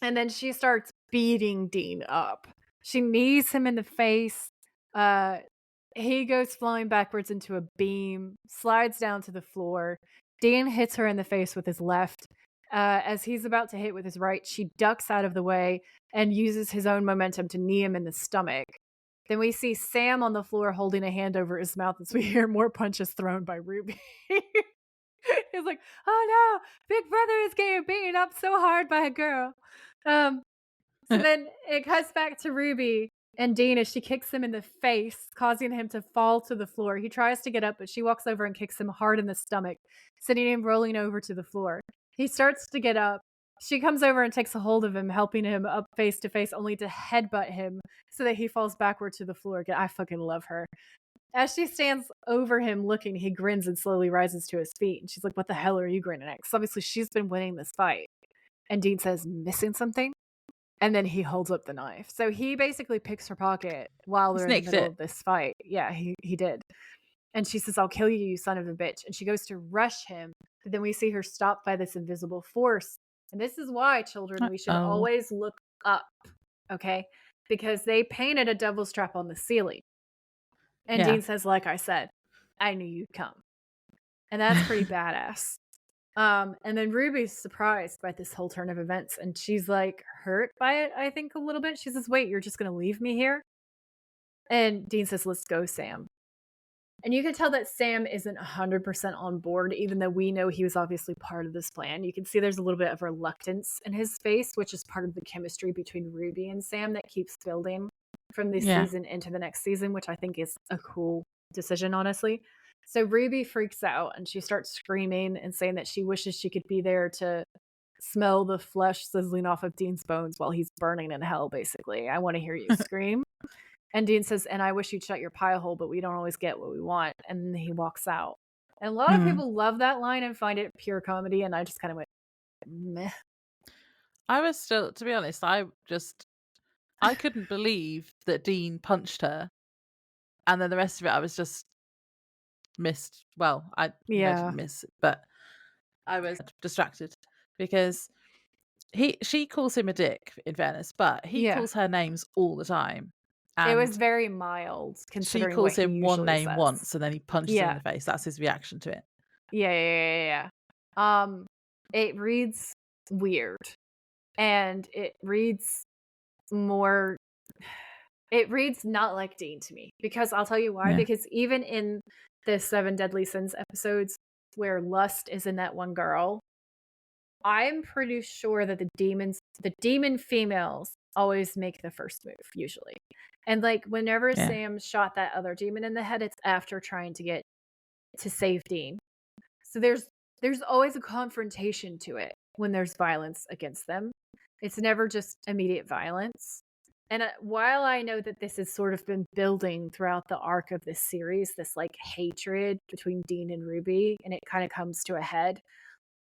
and then she starts beating Dean up. She knees him in the face. He goes flying backwards into a beam, slides down to the floor. Dean hits her in the face with his left. As he's about to hit with his right, she ducks out of the way and uses his own momentum to knee him in the stomach. Then we see Sam on the floor holding a hand over his mouth as we hear more punches thrown by Ruby. He's like, "Oh no, Big Brother is getting beaten up so hard by a girl." So then it cuts back to Ruby and Dean as she kicks him in the face, causing him to fall to the floor. He tries to get up, but she walks over and kicks him hard in the stomach, sending him rolling over to the floor. He starts to get up. She comes over and takes a hold of him, helping him up face to face, only to headbutt him so that he falls backward to the floor again. I fucking love her. As she stands over him looking, he grins and slowly rises to his feet. And she's like, "What the hell are you grinning at?" Because obviously she's been winning this fight. And Dean says, "Missing something?" And then he holds up the knife. So he basically picks her pocket while they're in the Snicked middle it. of this fight. Yeah, he did. And she says, "I'll kill you, you son of a bitch." And she goes to rush him. But then we see her stopped by this invisible force. And this is why, children, we should Uh-oh. always look up, okay? Because they painted a devil's trap on the ceiling. And Yeah. Dean says, "Like I said, I knew you'd come." And that's pretty badass. And then Ruby's surprised by this whole turn of events, and she's like hurt by it, I think, a little bit. She says, "Wait, you're just gonna leave me here?" And Dean says, "Let's go, Sam." And you can tell that Sam isn't 100% on board, even though we know he was obviously part of this plan. You can see there's a little bit of reluctance in his face, which is part of the chemistry between Ruby and Sam that keeps building from this Yeah. season into the next season, which I think is a cool decision, honestly. So Ruby freaks out and she starts screaming and saying that she wishes she could be there to smell the flesh sizzling off of Dean's bones while he's burning in hell, basically. "I want to hear you scream." And Dean says, "And I wish you'd shut your pie hole, but we don't always get what we want." And then he walks out. And a lot of people love that line and find it pure comedy, and I just kind of went, meh. I was still, to be honest, I couldn't believe that Dean punched her. And then the rest of it, I was just missed. Well, I didn't miss it, but I was distracted because she calls him a dick, in fairness, but he Yeah. calls her names all the time. It was And very mild she considering what calls he him one usually name says. once and then he punches her in Yeah. the face. That's his reaction to it. Yeah. It reads weird, and it reads more it reads not like Dean to me, because I'll tell you why, Yeah. because even in the 7 Deadly Sins episodes where lust is in that one girl, I'm pretty sure that the demon females always make the first move usually. And like whenever Yeah. Sam shot that other demon in the head, it's after trying to get to save Dean. So there's always a confrontation to it when there's violence against them. It's never just immediate violence. And while I know that this has sort of been building throughout the arc of this series, this like hatred between Dean and Ruby, and it kind of comes to a head,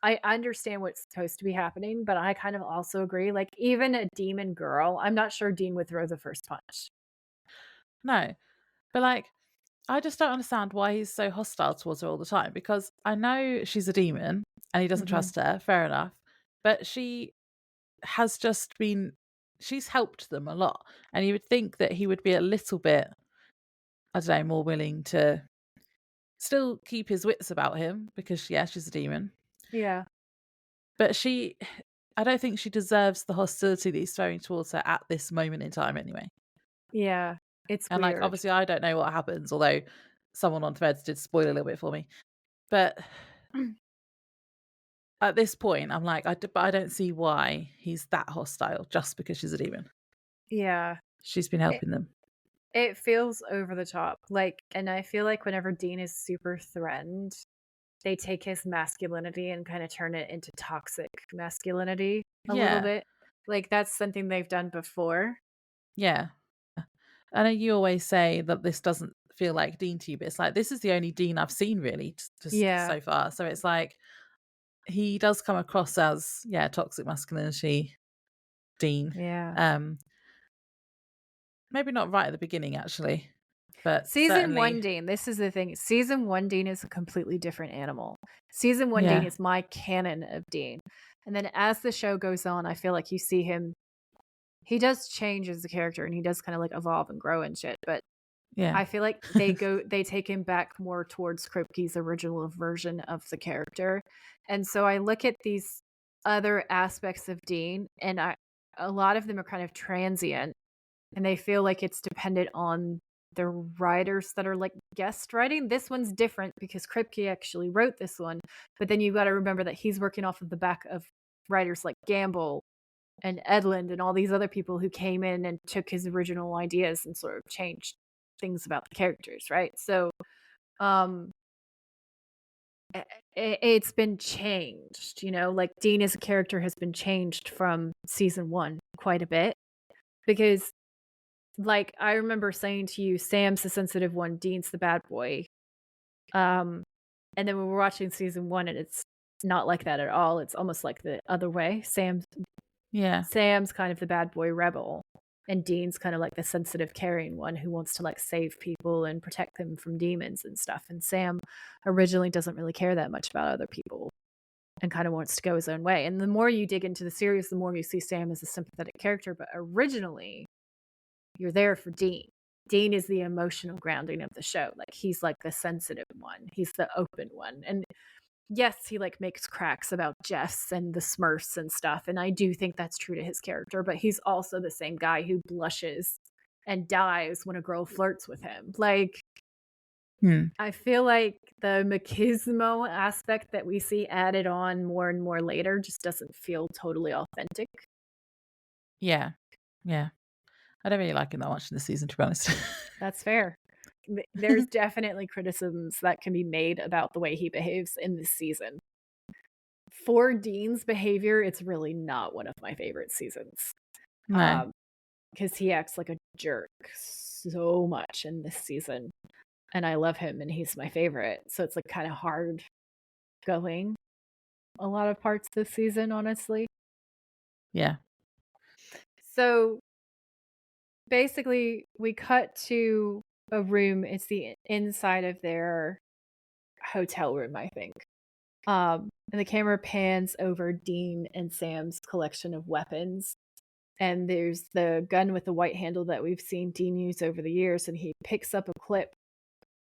I understand what's supposed to be happening, but I kind of also agree. Like, even a demon girl, I'm not sure Dean would throw the first punch. No, but like, I just don't understand why he's so hostile towards her all the time, because I know she's a demon and he doesn't Mhm. trust her, fair enough. But she has just been, she's helped them a lot. And you would think that he would be a little bit, I don't know, more willing to still keep his wits about him because, yeah, she's a demon. Yeah. But I don't think she deserves the hostility that he's throwing towards her at this moment in time anyway. Yeah. It's And like, weird. obviously, I don't know what happens, although someone on Threads did spoil a little bit for me. But at this point, I'm like, but I don't see why he's that hostile just because she's a demon. Yeah. She's been It, helping them. it feels over the top. Like, and I feel like whenever Dean is super threatened, they take his masculinity and kind of turn it into toxic masculinity a little Yeah, bit. Like, that's something they've done before. yeah. I know you always say that this doesn't feel like Dean to you, but it's like this is the only Dean I've seen really just Yeah. so far. So it's like he does come across as, yeah, toxic masculinity Dean. Yeah. Um, maybe not right at the beginning actually, but Season 1 certainly, Dean, this is the thing. Season 1 Dean is a completely different animal. Season 1 Dean yeah, is my canon of Dean. And then as the show goes on, I feel like you see him, he does change as a character and he does kind of like evolve and grow and shit, but yeah, I feel like they take him back more towards Kripke's original version of the character. And so I look at these other aspects of Dean, and a lot of them are kind of transient, and they feel like it's dependent on the writers that are like guest writing. This one's different because Kripke actually wrote this one, but then you got to remember that he's working off of the back of writers like Gamble and Edlund and all these other people who came in and took his original ideas and sort of changed things about the characters, right? So um it's been changed, like Dean as a character has been changed from season 1 quite a bit, because like I remember saying to you, Sam's the sensitive one, Dean's the bad boy. um and then when we're watching season 1, and it's not like that at all. It's almost like the other way. yeah, Sam's kind of the bad boy rebel, and Dean's kind of like the sensitive, caring one who wants to like save people and protect them from demons and stuff. And Sam originally doesn't really care that much about other people and kind of wants to go his own way. And the more you dig into the series, the more you see Sam as a sympathetic character. But originally, you're there for Dean. Dean is the emotional grounding of the show. Like, he's like the sensitive one. He's the open one. And yes, he like makes cracks about Jess and the Smurfs and stuff, and I do think that's true to his character, but he's also the same guy who blushes and dies when a girl flirts with him. Like, hmm. I feel like the machismo aspect that we see added on more and more later just doesn't feel totally authentic. Yeah, yeah. I don't really like him that much in this season, to be honest. That's fair. There's definitely criticisms that can be made about the way he behaves in this season. For Dean's behavior, it's really not one of my favorite seasons. No, Because he acts like a jerk so much in this season, and I love him, and he's my favorite. So it's like kind of hard going a lot of parts this season, honestly. yeah, So basically, we cut to a room. It's the inside of their hotel room, I think. And the camera pans over Dean and Sam's collection of weapons. And there's the gun with the white handle that we've seen Dean use over the years, and he picks up a clip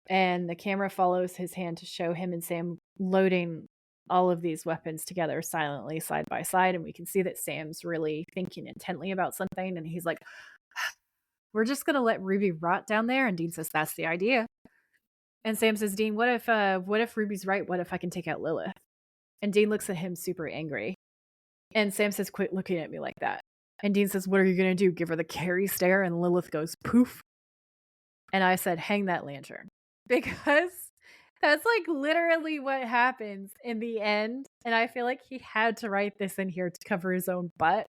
And the camera follows his hand to show him and Sam loading all of these weapons together silently side by side. And we can see that Sam's really thinking intently about something. And he's like, we're just going to let Ruby rot down there. And Dean says, that's the idea. And Sam says, Dean, what if Ruby's right? What if I can take out Lilith? And Dean looks at him super angry. And Sam says, quit looking at me like that. And Dean says, what are you going to do? Give her the Carrie stare? And Lilith goes, poof. And I said, hang that lantern. Because that's like literally what happens in the end. And I feel like he had to write this in here to cover his own butt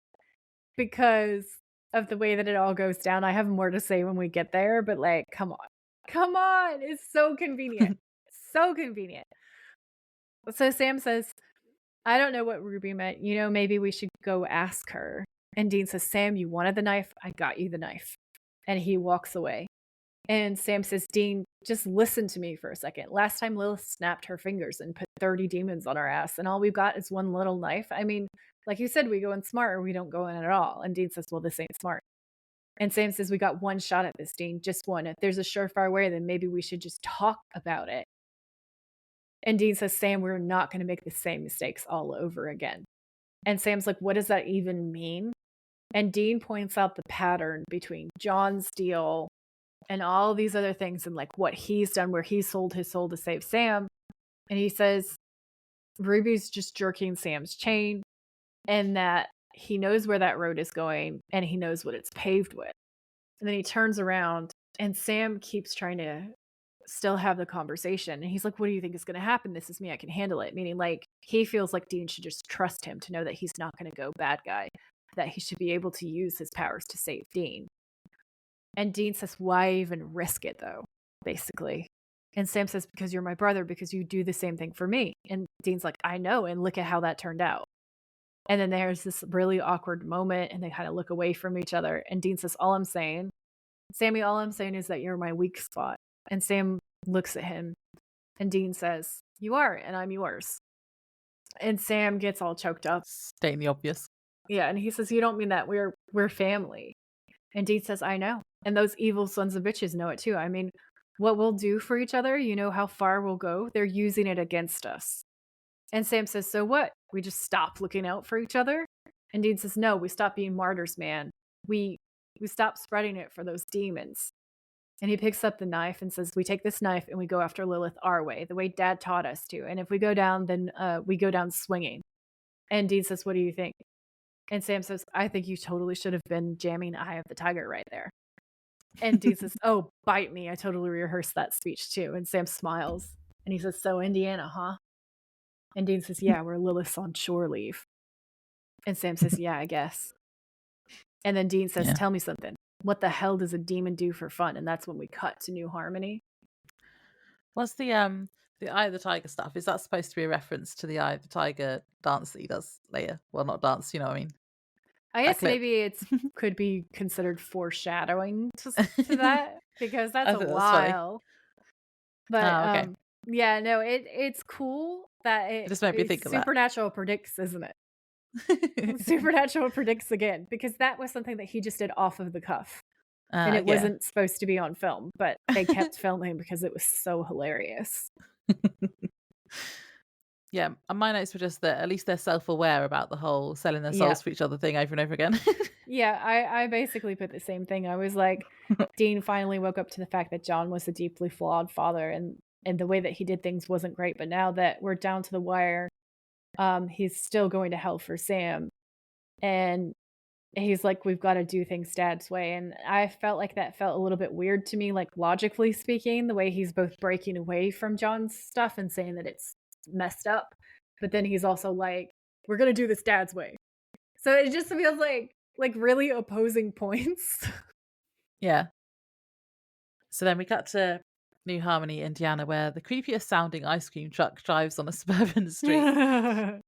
because of the way that it all goes down. I have more to say when we get there, but like, come on. Come on. It's so convenient. So convenient. So Sam says, I don't know what Ruby meant. You know, maybe we should go ask her. And Dean says, Sam, you wanted the knife. I got you the knife. And he walks away. And Sam says, Dean, just listen to me for a second. Last time Lilith snapped her fingers and put 30 demons on our ass, and all we've got is one little knife. I mean, like you said, we go in smart or we don't go in at all. And Dean says, well, this ain't smart. And Sam says, we got one shot at this, Dean, just one. If there's a surefire way, then maybe we should just talk about it. And Dean says, Sam, we're not going to make the same mistakes all over again. And Sam's like, what does that even mean? And Dean points out the pattern between John's deal and all these other things and like what he's done where he sold his soul to save Sam. And he says, Ruby's just jerking Sam's chain and that he knows where that road is going and he knows what it's paved with. And then he turns around and Sam keeps trying to still have the conversation. And he's like, what do you think is going to happen? This is me. I can handle it. Meaning like he feels like Dean should just trust him to know that he's not going to go bad guy, that he should be able to use his powers to save Dean. And Dean says, why even risk it though? Basically. And Sam says, because you're my brother, because you do the same thing for me. And Dean's like, I know. And look at how that turned out. And then there's this really awkward moment and they kind of look away from each other. And Dean says, all I'm saying, Sammy, all I'm saying is that you're my weak spot. And Sam looks at him and Dean says, you are, and I'm yours. And Sam gets all choked up. Stating the obvious. Yeah. And he says, you don't mean that. We're family. And Dean says, I know. And those evil sons of bitches know it too. I mean, what we'll do for each other, you know how far we'll go? They're using it against us. And Sam says, so what? We just stop looking out for each other? And Dean says, no, we stop being martyrs, man. We stop spreading it for those demons. And he picks up the knife and says, we take this knife and we go after Lilith our way, the way Dad taught us to. And if we go down, then we go down swinging. And Dean says, what do you think? And Sam says, I think you totally should have been jamming Eye of the Tiger right there. And Dean says, oh, bite me. I totally rehearsed that speech too. And Sam smiles. And he says, so Indiana, huh? And Dean says, yeah, we're Lilith's on shore leave. And Sam says, yeah, I guess. And then Dean says, tell me something. What the hell does a demon do for fun? And that's when we cut to New Harmony. What's the Eye of the Tiger stuff? Is that supposed to be a reference to the Eye of the Tiger dance that he does later? Well, not dance, you know what I mean? I guess maybe it could be considered foreshadowing to that because that's a while. But okay. Yeah, no, it's cool that it just made me think of Supernatural predicts, isn't it? Supernatural predicts again because that was something that he just did off of the cuff. And it wasn't supposed to be on film, but they kept filming because it was so hilarious. Yeah, and my notes were just that at least they're self-aware about the whole selling their souls for each other thing over and over again. Yeah, I basically put the same thing. I was like, Dean finally woke up to the fact that John was a deeply flawed father and the way that he did things wasn't great. But now that we're down to the wire, he's still going to hell for Sam. And he's like, we've got to do things Dad's way. And I felt like that felt a little bit weird to me, like logically speaking, the way he's both breaking away from John's stuff and saying that it's messed up. But then he's also like, we're going to do this Dad's way. So it just feels like really opposing points. Yeah. So then we cut to New Harmony, Indiana, where the creepiest sounding ice cream truck drives on a suburban street. A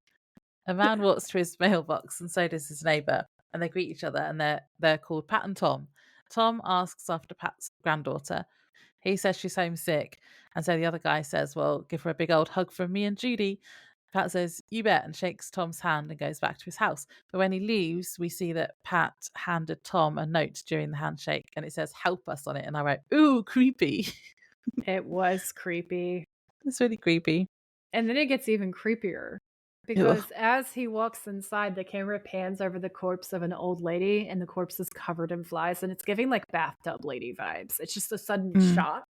man walks to his mailbox and so does his neighbour. And they greet each other and they're called Pat and Tom. Tom asks after Pat's granddaughter. He says she's homesick. And so the other guy says, well, give her a big old hug from me and Judy. Pat says, you bet, and shakes Tom's hand and goes back to his house. But when he leaves, we see that Pat handed Tom a note during the handshake and it says, help us on it. And I wrote, ooh, creepy. It was creepy. It's really creepy. And then it gets even creepier Ugh. because as he walks inside, the camera pans over the corpse of an old lady, and the corpse is covered in flies, and it's giving like bathtub lady vibes. It's just a sudden Mm. shock.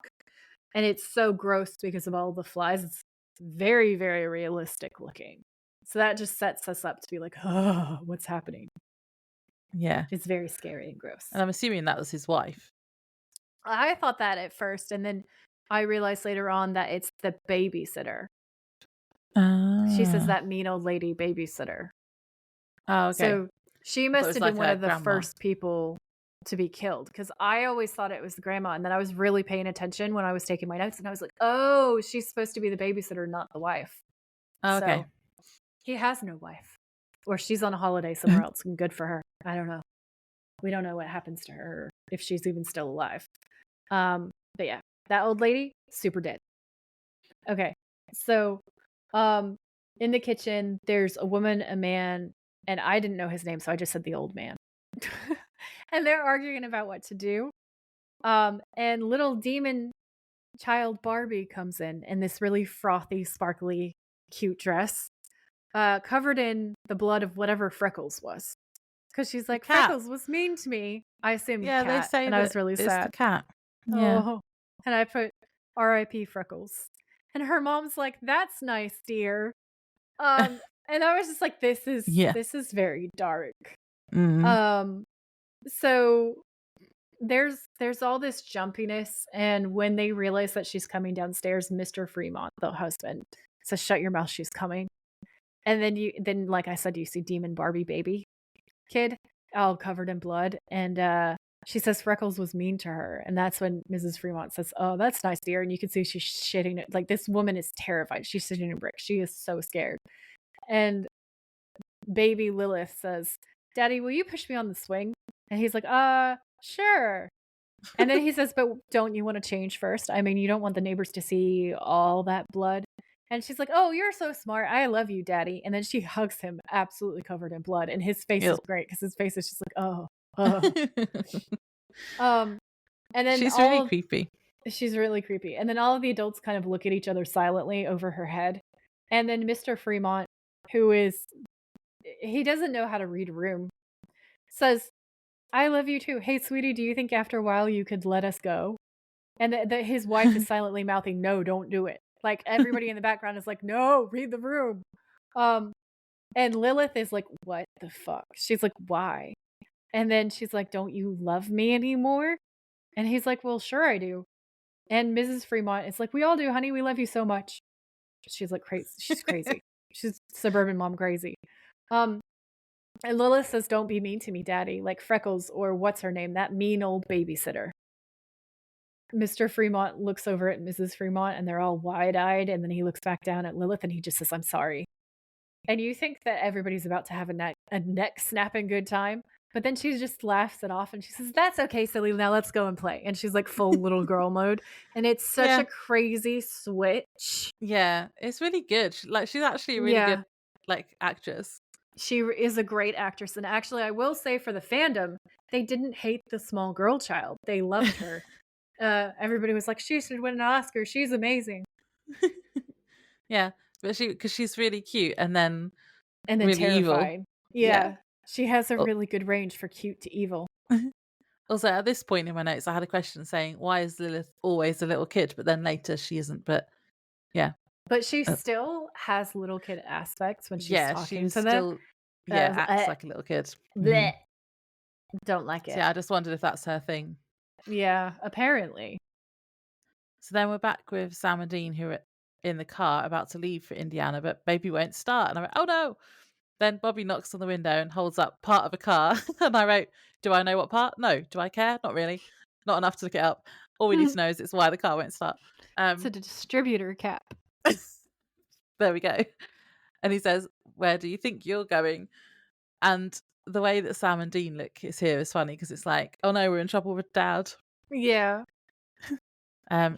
And it's so gross because of all the flies. It's very, very realistic looking. So that just sets us up to be like, oh, what's happening? Yeah. It's very scary and gross. And I'm assuming that was his wife. I thought that at first, and then I realized later on that it's the babysitter. She says Ah. that mean old lady babysitter. Oh, okay. So she I thought it must was have been like one a of the grandma. first people to be killed because I always thought it was the grandma. And then I was really paying attention when I was taking my notes, and I was like, oh, she's supposed to be the babysitter, not the wife. Oh, okay. So he has no wife, or she's on a holiday somewhere else, and good for her. I don't know. We don't know what happens to her, if she's even still alive. But yeah, that old lady, super dead. Okay. So, um, in the kitchen, there's a woman, a man, and I didn't know his name, so I just said the old man. And they're arguing about what to do. And little demon child Barbie comes in this really frothy, sparkly, cute dress, covered in the blood of whatever Freckles was. Because she's The like, cat. Freckles was mean to me. I assumed Yeah, they cat, say and I that was really it's the sad. cat. Yeah. Oh, and I put R.I.P. Freckles. And her mom's like, "That's nice, dear." And I was just like, Yeah. this is very dark. Mm. Um, so there's all this jumpiness, and when they realize that she's coming downstairs, Mr. Fremont, the husband, says, "Shut your mouth, she's coming." And then like I said, you see Demon Barbie baby kid all covered in blood, and she says Freckles was mean to her, and that's when Mrs. Fremont says, "Oh, that's nice, dear." And you can see she's shitting it. Like this woman is terrified. She's sitting in a brick. She is so scared. And baby Lilith says, "Daddy, will you push me on the swing?" And he's like, sure." And then he says, "But don't you want to change first? I mean, you don't want the neighbors to see all that blood." And she's like, "Oh, you're so smart. I love you, Daddy." And then she hugs him, absolutely covered in blood. And his face is Ew. great because his face is just like, oh, oh. Um, and then She's really creepy. she's really creepy. And then all of the adults kind of look at each other silently over her head. And then Mr. Fremont, he doesn't know how to read a room, says, "I love you too. Hey, sweetie, do you think after a while you could let us go?" And his wife is silently mouthing, "No, don't do it." Like everybody in the background is like, "No, read the room." Um, and Lilith is like, "What the fuck?" She's like, "Why?" And then she's like, "Don't you love me anymore?" And he's like, "Well, sure I do." And Mrs. Fremont is like, "We all do, honey. We love you so much." She's like crazy. She's crazy. She's suburban mom crazy. Um, and Lilith says, "Don't be mean to me, Daddy." Like Freckles, or what's her name? That mean old babysitter. Mr. Fremont looks over at Mrs. Fremont, and they're all wide-eyed, and then he looks back down at Lilith, and he just says, "I'm sorry." And you think that everybody's about to have a neck snapping good time, but then she just laughs it off, and she says, "That's okay, silly, now let's go and play." And she's like full little girl mode, and it's such Yeah. a crazy switch. Yeah. It's really good. She's actually a really Yeah, good actress. she is a great actress, and actually, I will say for the fandom, they didn't hate the small girl child. They loved her. Everybody was like, "She should win an Oscar. She's amazing." Yeah. But because she's really cute and then And then really evil. terrified. Yeah. Yeah. She has a Al- really good range for cute to evil. Also, at this point in my notes, I had a question saying, why is Lilith always a little kid? But then later she isn't. But yeah. But she Uh, still has little kid aspects when she's yeah, she talking was to them. still, yeah, acts Uh, like a little kid. Hmm. bleh. Don't like So it. yeah, I just wondered if that's her thing. Yeah, apparently. So then we're back with Sam and Dean who are in the car about to leave for Indiana, but baby won't start. And I went, oh no. Then Bobby knocks on the window and holds up part of a car. And I wrote, do I know what part? No. Do I care? Not really. Not enough to look it up. All we need to know is it's why the car won't start. It's a distributor cap. There we go. And he says, where do you think you're going? And the way that Sam and Dean look is funny because it's like, oh no, we're in trouble with Dad. Yeah.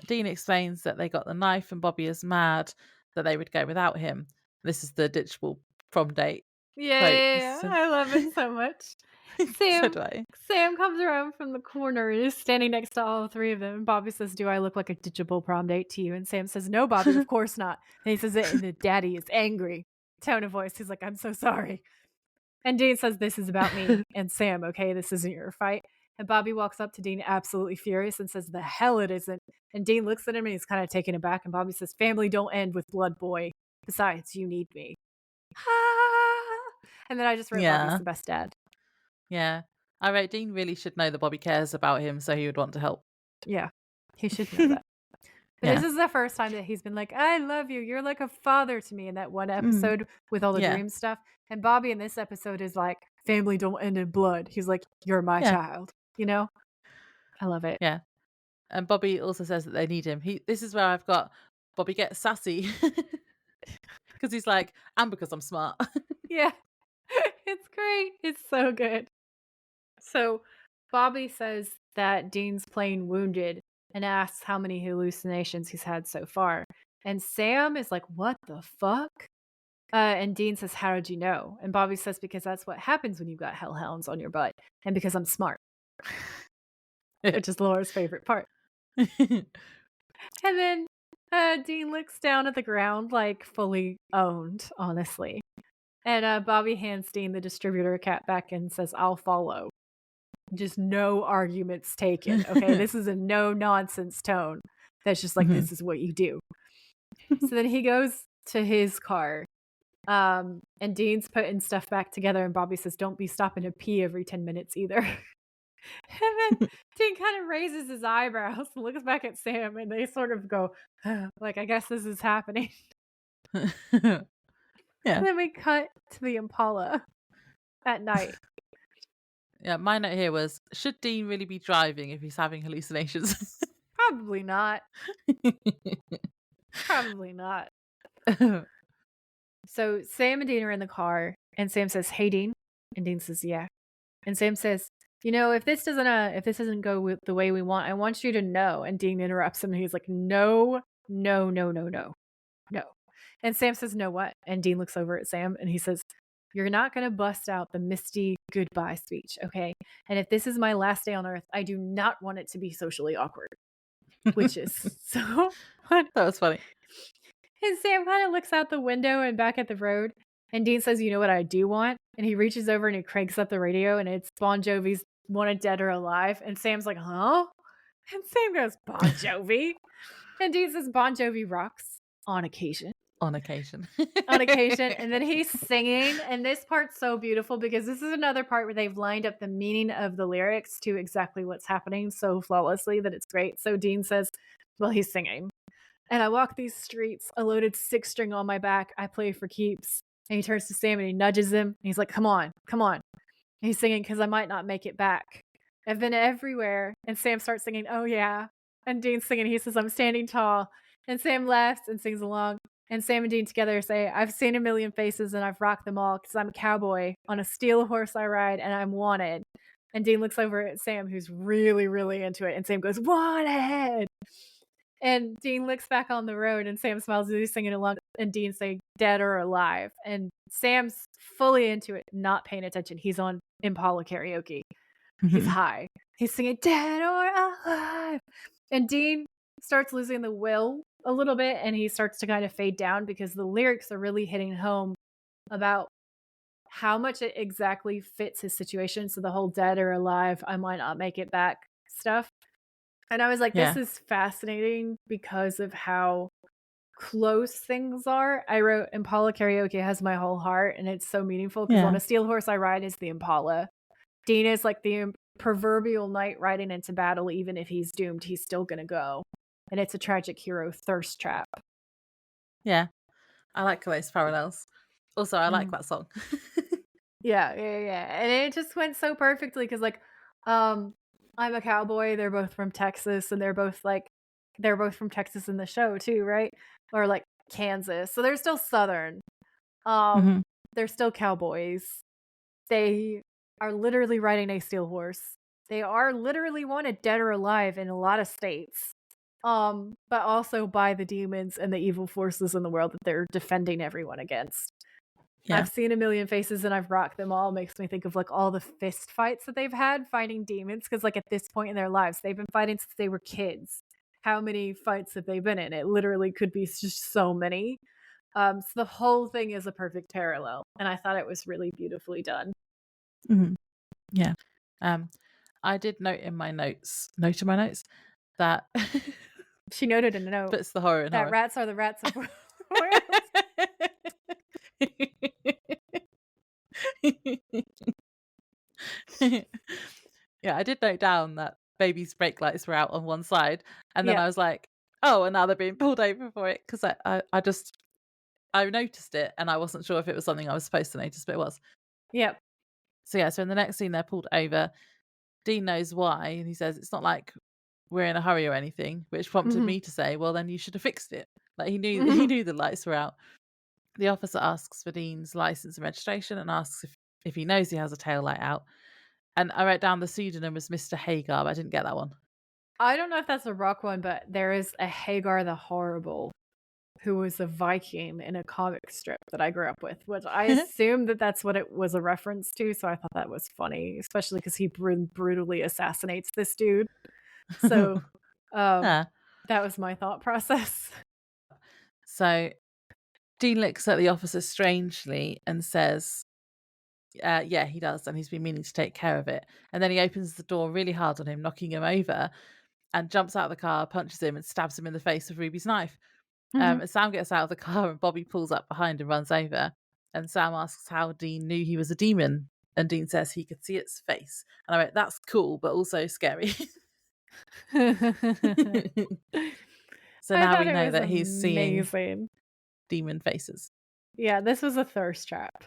Dean explains that they got the knife and Bobby is mad that they would go without him. This is the ditchable prom date. Yeah, quotes. I love it so much. So Sam do I. Sam comes around from the corner and is standing next to all three of them. And Bobby says, "Do I look like a ditchable prom date to you?" And Sam says, "No, Bobby, of course not." And he says it in the daddy is angry tone of voice. He's like, "I'm so sorry." And Dean says, "This is about me and Sam, okay? This isn't your fight." And Bobby walks up to Dean absolutely furious and says, "The hell it isn't." And Dean looks at him and he's kind of taken aback. And Bobby says, "Family don't end with blood, boy. Besides, you need me." And then I just wrote, "Bobby's Yeah. the best dad." Yeah. I wrote Dean really should know that Bobby cares about him, so he would want to help. Yeah, he should know that. But this Yeah. is the first time that he's been like, "I love you. You're like a father to me," in that one Mm. episode with all the Yeah. dream stuff. And Bobby in this episode is like, "Family don't end in blood." He's like, "You're my Yeah. child." You know? I love it. Yeah. And Bobby also says that they need him. This is where I've got Bobby gets sassy because he's like, and because I'm smart. Yeah. It's great. It's so good. So Bobby says that Dean's playing wounded and asks how many hallucinations he's had so far. And Sam is like, "What the fuck?" And Dean says, "How did you know?" And Bobby says, "Because that's what happens when you've got hellhounds on your butt. And because I'm smart," which is Laura's favorite part. And then Dean looks down at the ground, like fully owned, honestly. And Bobby hands Dean the distributor cap back and says, "I'll follow." Just no arguments taken. Okay. This is a no nonsense tone. That's just like, Mhm. this is what you do. So then he goes to his car. And Dean's putting stuff back together, and Bobby says, "Don't be stopping to pee every 10 minutes either." And then Dean kind of raises his eyebrows and looks back at Sam, and they sort of go, like, I guess this is happening. Yeah. And then we cut to the Impala at night. Yeah. My note here was, should Dean really be driving if he's having hallucinations? Probably not. Probably not. So Sam and Dean are in the car, and Sam says, "Hey, Dean." And Dean says, "Yeah." And Sam says, if this doesn't go with the way we want, I want you to know." And Dean interrupts him, and he's like, "No, no, no, no, no, no." And Sam says, "No, what?" And Dean looks over at Sam, and he says, "You're not going to bust out the misty goodbye speech, okay? And if this is my last day on Earth, I do not want it to be socially awkward." Which is so funny. That was funny. And Sam kind of looks out the window and back at the road. And Dean says, "You know what I do want?" And he reaches over and he cranks up the radio, and it's Bon Jovi's "Wanted Dead or Alive." And Sam's like, "Huh?" And Sam goes, "Bon Jovi." And Dean says, "Bon Jovi rocks on occasion." On occasion. On occasion. And then he's singing. And this part's so beautiful because this is another part where they've lined up the meaning of the lyrics to exactly what's happening so flawlessly that it's great. So Dean says, well, he's singing. "And I walk these streets, a loaded six string on my back. I play for keeps." And he turns to Sam and he nudges him. And he's like, "Come on, come on." And he's singing, "Because I might not make it back. I've been everywhere." And Sam starts singing, "Oh, yeah." And Dean's singing. He says, "I'm standing tall." And Sam laughs and sings along. And Sam and Dean together say, "I've seen a million faces and I've rocked them all because I'm a cowboy. On a steel horse I ride and I'm wanted." And Dean looks over at Sam, who's really, really into it. And Sam goes, "Wanted." And Dean looks back on the road and Sam smiles as he's singing along, and Dean saying, "Dead or alive." And Sam's fully into it, not paying attention. He's on Impala karaoke. He's high. He's singing "Dead or Alive." And Dean starts losing the will a little bit, and he starts to kind of fade down because the lyrics are really hitting home about how much it exactly fits his situation. So the whole "dead or alive, I might not make it back" stuff. And I was like, this Yeah. is fascinating because of how close things are. I wrote, "Impala karaoke has my whole heart," and it's so meaningful because "On Yeah. a steel horse I ride" is the Impala. Dean is like the proverbial knight riding into battle. Even if he's doomed, he's still gonna go. And it's a tragic hero thirst trap. Yeah. I like those parallels. Also, I like Mhm. that song. Yeah, yeah, yeah. And it just went so perfectly because, like, um, I'm a cowboy. They're both from Texas, and they're both from Texas in the show too, right? Or like Kansas. So they're still Southern. Um, Mhm. they're still cowboys. They are literally riding a steel horse. They are literally wanted dead or alive in a lot of states. But also by the demons and the evil forces in the world that they're defending everyone against. Yeah. I've seen a million faces and I've rocked them all. Makes me think of like all the fist fights that they've had fighting demons. Cause like at this point in their lives, they've been fighting since they were kids. How many fights have they been in? It literally could be just so many. So the whole thing is a perfect parallel. And I thought it was really beautifully done. Mhm. Yeah. I did note in my notes that She noted in a note but it's the horror in that horror. rats are the rats of Wales. Yeah, I did note down that baby's brake lights were out on one side, and then Yeah. I was like, "Oh, and now they're being pulled over for it," because I noticed it, and I wasn't sure if it was something I was supposed to notice, but it was. Yep. So yeah, so in the next scene, they're pulled over. Dean knows why, and he says it's not like we're in a hurry or anything, which prompted Mhm. me to say, "Well, then you should have fixed it." Like he knew the lights were out. The officer asks for Dean's license and registration and asks if he knows he has a tail light out. And I wrote down the pseudonym was Mr. Hagar, but I didn't get that one. I don't know if that's a rock one, but there is a Hagar the Horrible who was a Viking in a comic strip that I grew up with, which I assumed that that's what it was a reference to. So I thought that was funny, especially because he brutally assassinates this dude. So Yeah. that was my thought process. So Dean looks at the officer strangely and says, yeah, he does, and he's been meaning to take care of it. And then he opens the door really hard on him, knocking him over, and jumps out of the car, punches him, and stabs him in the face with Ruby's knife. Mhm. And Sam gets out of the car, and Bobby pulls up behind and runs over. And Sam asks how Dean knew he was a demon, and Dean says he could see its face. And I went, "That's cool, but also scary." So I now thought we it know was that he's seeing amazing. demon faces. Yeah, this was a thirst trap.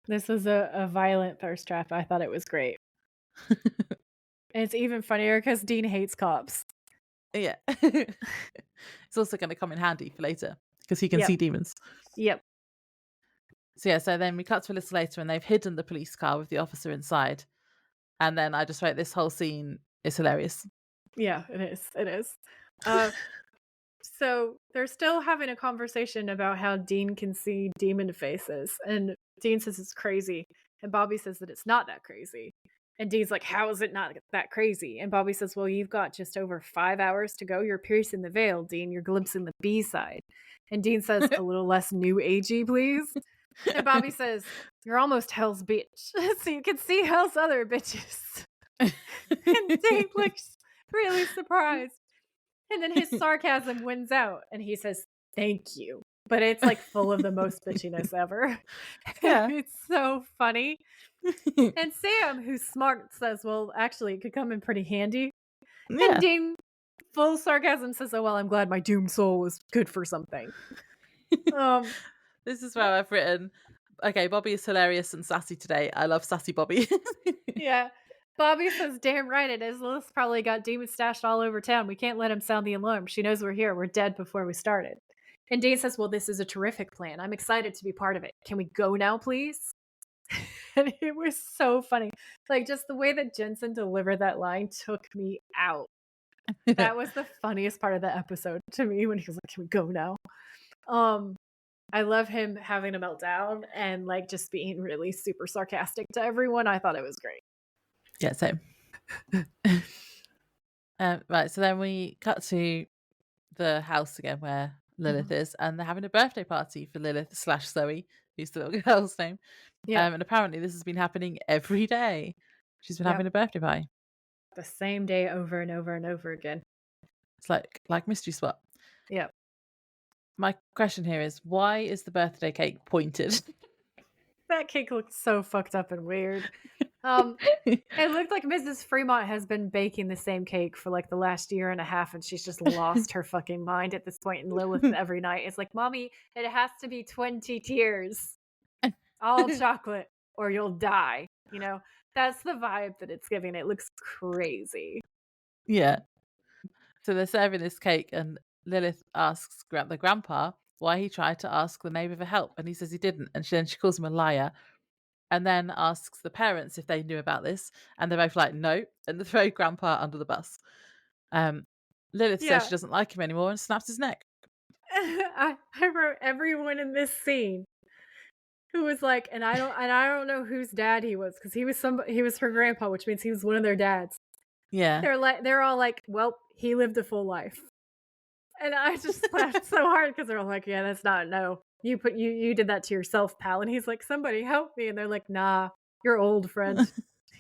This was a violent thirst trap. I thought it was great. And it's even funnier because Dean hates cops. Yeah. It's also going to come in handy for later because he can Yep. see demons. Yep. So yeah, so then we cut to a little later and they've hidden the police car with the officer inside. And then I just wrote, this whole scene is hilarious. Yeah, it is. It is. So they're still having a conversation about how Dean can see demon faces. And Dean says it's crazy. And Bobby says that it's not that crazy. And Dean's like, how is it not that crazy? And Bobby says, well, you've got just over 5 hours to go. You're piercing the veil, Dean. You're glimpsing the B side. And Dean says, a little less new agey, please. And Bobby says, you're almost hell's bitch. So you can see hell's other bitches. And Dean looks really surprised. And then his sarcasm wins out and he says, thank you. But it's like full of the most bitchiness ever. Yeah. It's so funny. And Sam, who's smart, says, well, actually, it could come in pretty handy. Yeah. And Dean, full sarcasm, says, oh, well, I'm glad my doomed soul was good for something. This is where I've written, okay, Bobby is hilarious and sassy today. I love sassy Bobby. Yeah. Bobby says, damn right it is. Lilith probably got demons stashed all over town. We can't let him sound the alarm. She knows we're here. We're dead before we started. And Dean says, well, this is a terrific plan. I'm excited to be part of it. Can we go now, please? And it was so funny. Like, just the way that Jensen delivered that line took me out. That was the funniest part of the episode to me when he was like, can we go now? I love him having a meltdown and like just being really super sarcastic to everyone. I thought it was great. Yeah, same. Right, so then we cut to the house again where Lilith is, and they're having a birthday party for Lilith / Zoe, who's the little girl's name. Yeah. And apparently this has been happening every day. She's been having a birthday party. The same day over and over and over again. It's like mystery swap. Yeah. My question here is, why is the birthday cake pointed? That cake looked so fucked up and weird. It looked like Mrs. Fremont has been baking the same cake for like the last year and a half, and she's just lost her fucking mind at this point. And Lilith every night is like, Mommy, it has to be 20 tiers, all chocolate, or you'll die. You know, that's the vibe that it's giving. It looks crazy. Yeah. So they're serving this cake, and Lilith asks the grandpa why he tried to ask the neighbor for help, and he says he didn't. And then she calls him a liar, and then asks the parents if they knew about this, and they're both like, no, and they throw grandpa under the bus. Lilith says she doesn't like him anymore and snaps his neck. I wrote everyone in this scene who was like, and I don't know whose dad he was because he was her grandpa, which means he was one of their dads. Yeah. They're all like, well, he lived a full life, and I just laughed so hard because they're all like, yeah, that's not no. You did that to yourself, pal. And he's like, somebody help me, and they're like, nah, you're old, friend.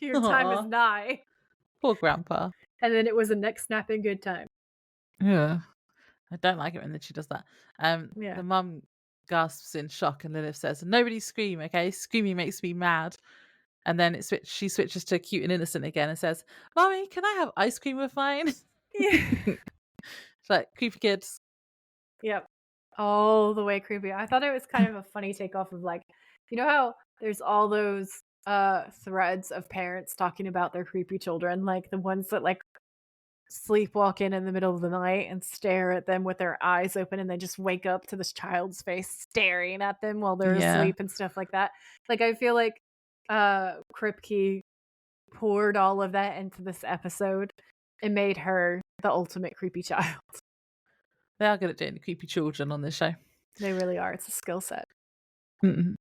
Your time is Aw, nigh. poor grandpa. And then it was a neck snapping good time. Yeah. I don't like it when she does that. Yeah. The mum gasps in shock, and Lilith says, "Nobody scream, okay? Screaming makes me mad." And then she switches to cute and innocent again and says, "Mommy, can I have ice cream with mine?" Yeah. It's like creepy kids. Yep. All the way creepy. I thought it was kind of a funny takeoff of like, you know how there's all those threads of parents talking about their creepy children, like the ones that like sleepwalk in the middle of the night and stare at them with their eyes open and they just wake up to this child's face staring at them while they're Yeah. asleep and stuff like that. Like I feel like Kripke poured all of that into this episode and made her the ultimate creepy child. They are good at doing the creepy children on this show. They really are. It's a skill set. Mm-mm.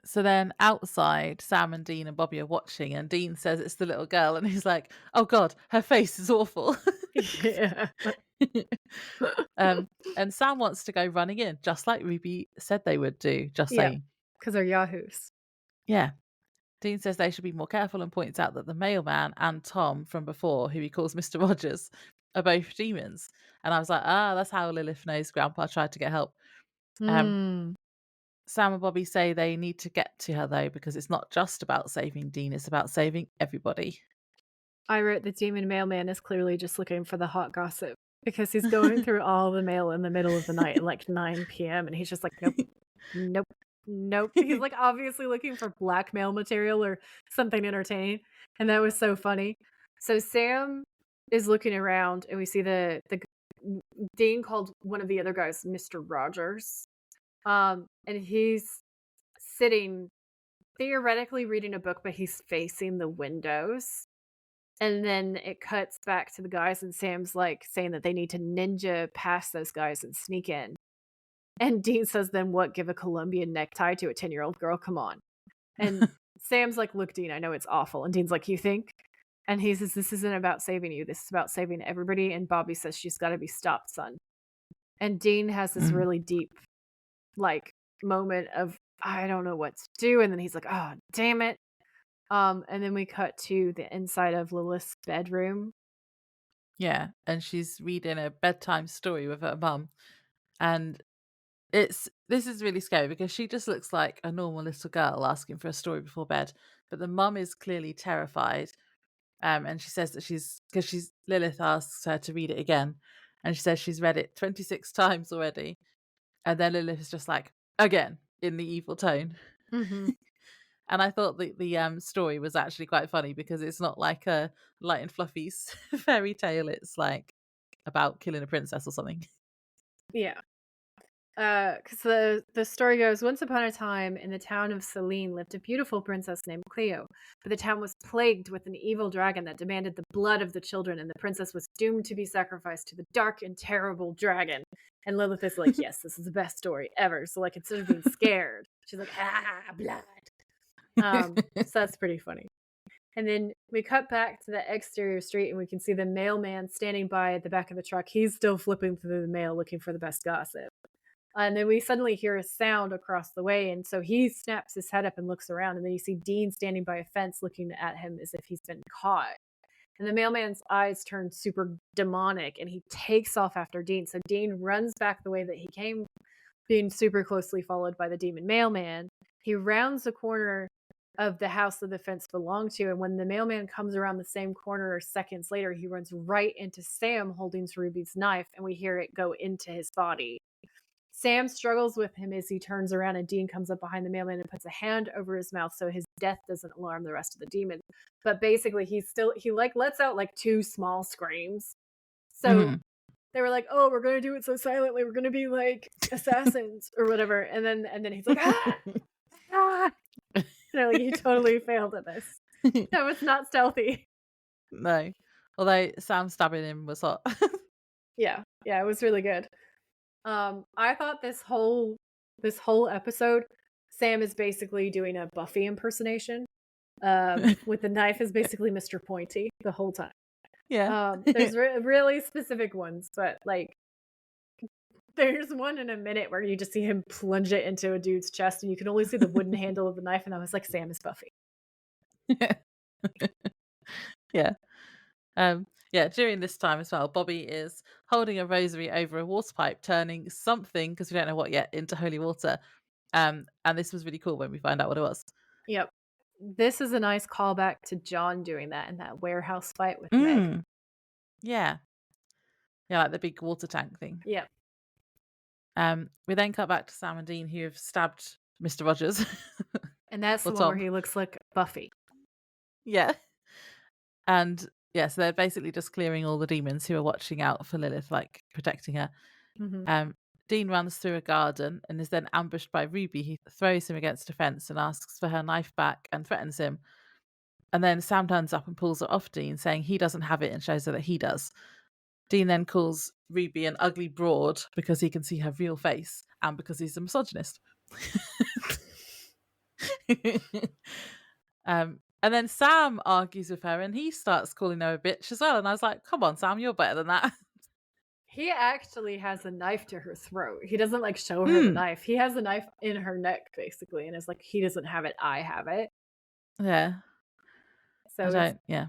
So then outside, Sam and Dean and Bobby are watching, and Dean says it's the little girl, and he's like, "Oh God, her face is awful." Yeah. And Sam wants to go running in, just like Ruby said they would do. Just Yeah, saying. because they're yahoos. Yeah. Dean says they should be more careful and points out that the mailman and Tom from before, who he calls Mr. Rogers, are both demons. And I was like, that's how Lilith knows Grandpa tried to get help. Um, Hmm. Sam and Bobby say they need to get to her though, because it's not just about saving Dean, it's about saving everybody. I wrote the demon mailman is clearly just looking for the hot gossip because he's going through all the mail in the middle of the night at like 9 p.m. and he's just like, nope, nope, nope. He's like obviously looking for blackmail material or something entertaining. And that was so funny. So Sam is looking around and we see the Dean called one of the other guys Mr. Rogers. And he's sitting theoretically reading a book, but he's facing the windows. And then it cuts back to the guys, and Sam's like saying that they need to ninja past those guys and sneak in. And Dean says, then what? Give a Colombian necktie to a 10-year-old girl? Come on. And Sam's like, look, Dean, I know it's awful. And Dean's like, you think? And he says, this isn't about saving you. This is about saving everybody. And Bobby says, she's got to be stopped, son. And Dean has this really deep, like, moment of, I don't know what to do. And then he's like, oh, damn it. And then we cut to the inside of Lilith's bedroom. Yeah, and she's reading a bedtime story with her mum. And this is really scary because she just looks like a normal little girl asking for a story before bed. But the mum is clearly terrified. And she says that Lilith asks her to read it again. And she says she's read it 26 times already. And then Lilith is just like, again, in the evil tone. Mm-hmm. And I thought the story was actually quite funny because it's not like a light and fluffy fairy tale. It's like about killing a princess or something. Yeah. Because the story goes, once upon a time in the town of Selene lived a beautiful princess named Cleo, but the town was plagued with an evil dragon that demanded the blood of the children, and the princess was doomed to be sacrificed to the dark and terrible dragon. And Lilith is like, yes, this is the best story ever. So like instead of being scared, she's like, blood. So that's pretty funny. And then we cut back to the exterior street and we can see the mailman standing by at the back of the truck. He's still flipping through the mail looking for the best gossip. And then we suddenly hear a sound across the way. And so he snaps his head up and looks around. And then you see Dean standing by a fence looking at him as if he's been caught. And the mailman's eyes turn super demonic and he takes off after Dean. So Dean runs back the way that he came, being super closely followed by the demon mailman. He rounds the corner of the house that the fence belonged to. And when the mailman comes around the same corner seconds later, he runs right into Sam holding Ruby's knife, and we hear it go into his body. Sam struggles with him as he turns around, and Dean comes up behind the mailman and puts a hand over his mouth so his death doesn't alarm the rest of the demons. But basically, he like lets out like 2 small screams. So they were like, "Oh, we're gonna do it so silently. We're gonna be like assassins or whatever." And then he's like, "Ah, ah!" Like he totally failed at this. That was not stealthy. No, although Sam stabbing him was hot. Yeah, it was really good. I thought this whole episode Sam is basically doing a Buffy impersonation. With the knife is basically Mr. Pointy the whole time. Yeah. There's really specific ones, but like there's one in a minute where you just see him plunge it into a dude's chest, and you can only see the wooden handle of the knife, and I was like, Sam is Buffy. Yeah. Yeah, during this time as well, Bobby is holding a rosary over a water pipe, turning something, because we don't know what yet, into holy water. And this was really cool when we find out what it was. Yep. This is a nice callback to John doing that in that warehouse fight with Meg. Mm. Yeah. Yeah, like the big water tank thing. Yep. We then cut back to Sam and Dean, who have stabbed Mr. Rogers. And that's the Or one where Tom. he looks like Buffy. Yeah. And yeah, so they're basically just clearing all the demons who are watching out for Lilith, like protecting her. Mhm. Dean runs through a garden and is then ambushed by Ruby, who throws him against a fence and asks for her knife back and threatens him. And then Sam turns up and pulls her off Dean, saying he doesn't have it and shows her that he does. Dean then calls Ruby an ugly broad because he can see her real face and because he's a misogynist. And then Sam argues with her and he starts calling her a bitch as well. And I was like, come on, Sam, you're better than that. He actually has a knife to her throat. He doesn't like show her the knife. He has a knife in her neck basically, and it's like he doesn't have it, I have it. Yeah. So yeah.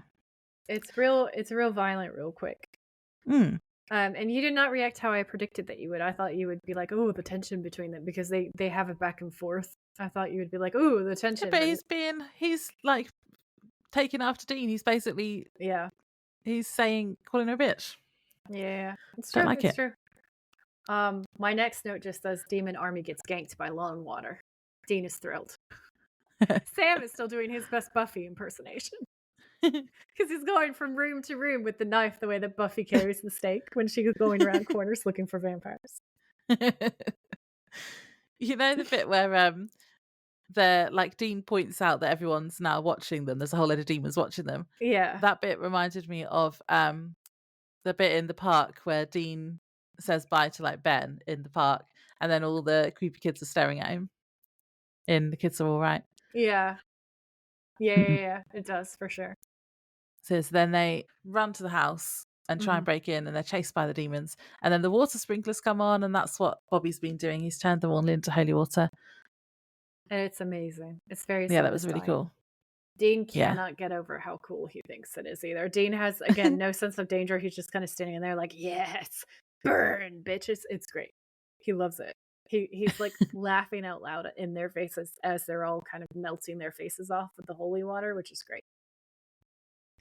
It's real violent real quick. And you did not react how I predicted that you would. I thought you would be like, oh, the tension between them, because they have it back and forth. I thought you would be like, oh, the tension. Yeah, but he's like taking after Dean. He's basically, he's calling her a bitch. Yeah, it's true. It's true. My next note just says Demon Army gets ganked by Longwater. Dean is thrilled. Sam is still doing his best Buffy impersonation. Because he's going from room to room with the knife the way that Buffy carries the stake when she was going around corners looking for vampires. You know the bit where they're like Dean points out that everyone's now watching them. There's a whole load of demons watching them. Yeah. That bit reminded me of the bit in the park where Dean says bye to like Ben in the park, and then all the creepy kids are staring at him. And the kids are all right. Yeah. Yeah. It does for sure. So then they run to the house and try and break in, and they're chased by the demons. And then the water sprinklers come on, and that's what Bobby's been doing. He's turned them all into holy water. And it's amazing. It's very that was really cool. Dean cannot get over how cool he thinks it is either. Dean has, again, no sense of danger. He's just kind of standing there like, yes, burn, bitches. It's great. He loves it. He's like laughing out loud in their faces as they're all kind of melting their faces off with the holy water, which is great.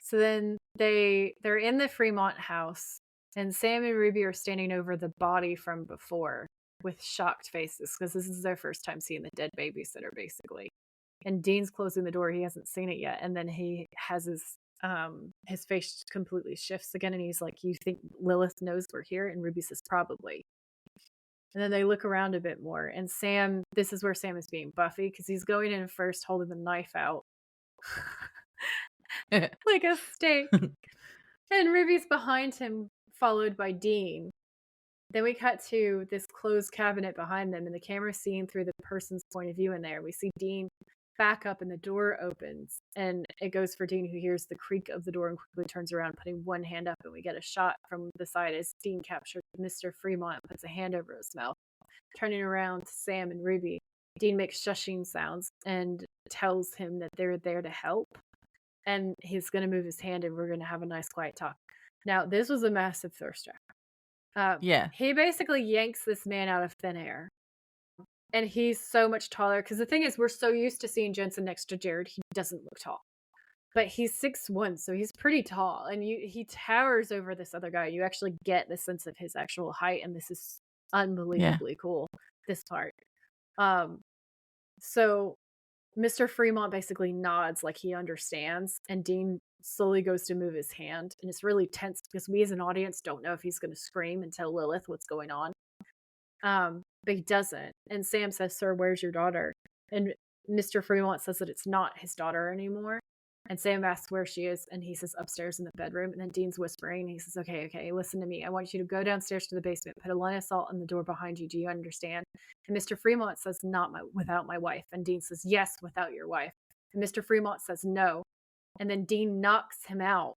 So then they're in the Fremont house, and Sam and Ruby are standing over the body from before with shocked faces because this is their first time seeing the dead babysitter, basically. And Dean's closing the door; he hasn't seen it yet, and then he has his face completely shifts again, and he's like, "You think Lilith knows we're here?" And Ruby says, "Probably." And then they look around a bit more, and Sam. This is where Sam is being Buffy because he's going in first, holding the knife out. Like a stake. And Ruby's behind him, followed by Dean. Then we cut to this closed cabinet behind them, and the camera's seeing through the person's point of view in there. We see Dean back up, and the door opens, and it goes for Dean, who hears the creak of the door and quickly turns around, putting one hand up, and we get a shot from the side as Dean captures Mr. Fremont and puts a hand over his mouth. Turning around to Sam and Ruby, Dean makes shushing sounds and tells him that they're there to help. And he's going to move his hand, and we're going to have a nice quiet talk. Now, this was a massive thirst trap. He basically yanks this man out of thin air. And he's so much taller. Because the thing is, we're so used to seeing Jensen next to Jared, he doesn't look tall. But he's 6'1", so he's pretty tall. And he towers over this other guy. You actually get the sense of his actual height. And this is unbelievably cool, this part. So Mr. Fremont basically nods like he understands, and Dean slowly goes to move his hand, and it's really tense because we as an audience don't know if he's going to scream and tell Lilith what's going on. But he doesn't. And Sam says, "Sir, where's your daughter?" And Mr. Fremont says that it's not his daughter anymore. And Sam asks where she is, and he says upstairs in the bedroom. And then Dean's whispering, and he says, okay, listen to me. I want you to go downstairs to the basement, put a line of salt on the door behind you. Do you understand? And Mr. Fremont says, without my wife. And Dean says, yes, without your wife. And Mr. Fremont says, no. And then Dean knocks him out.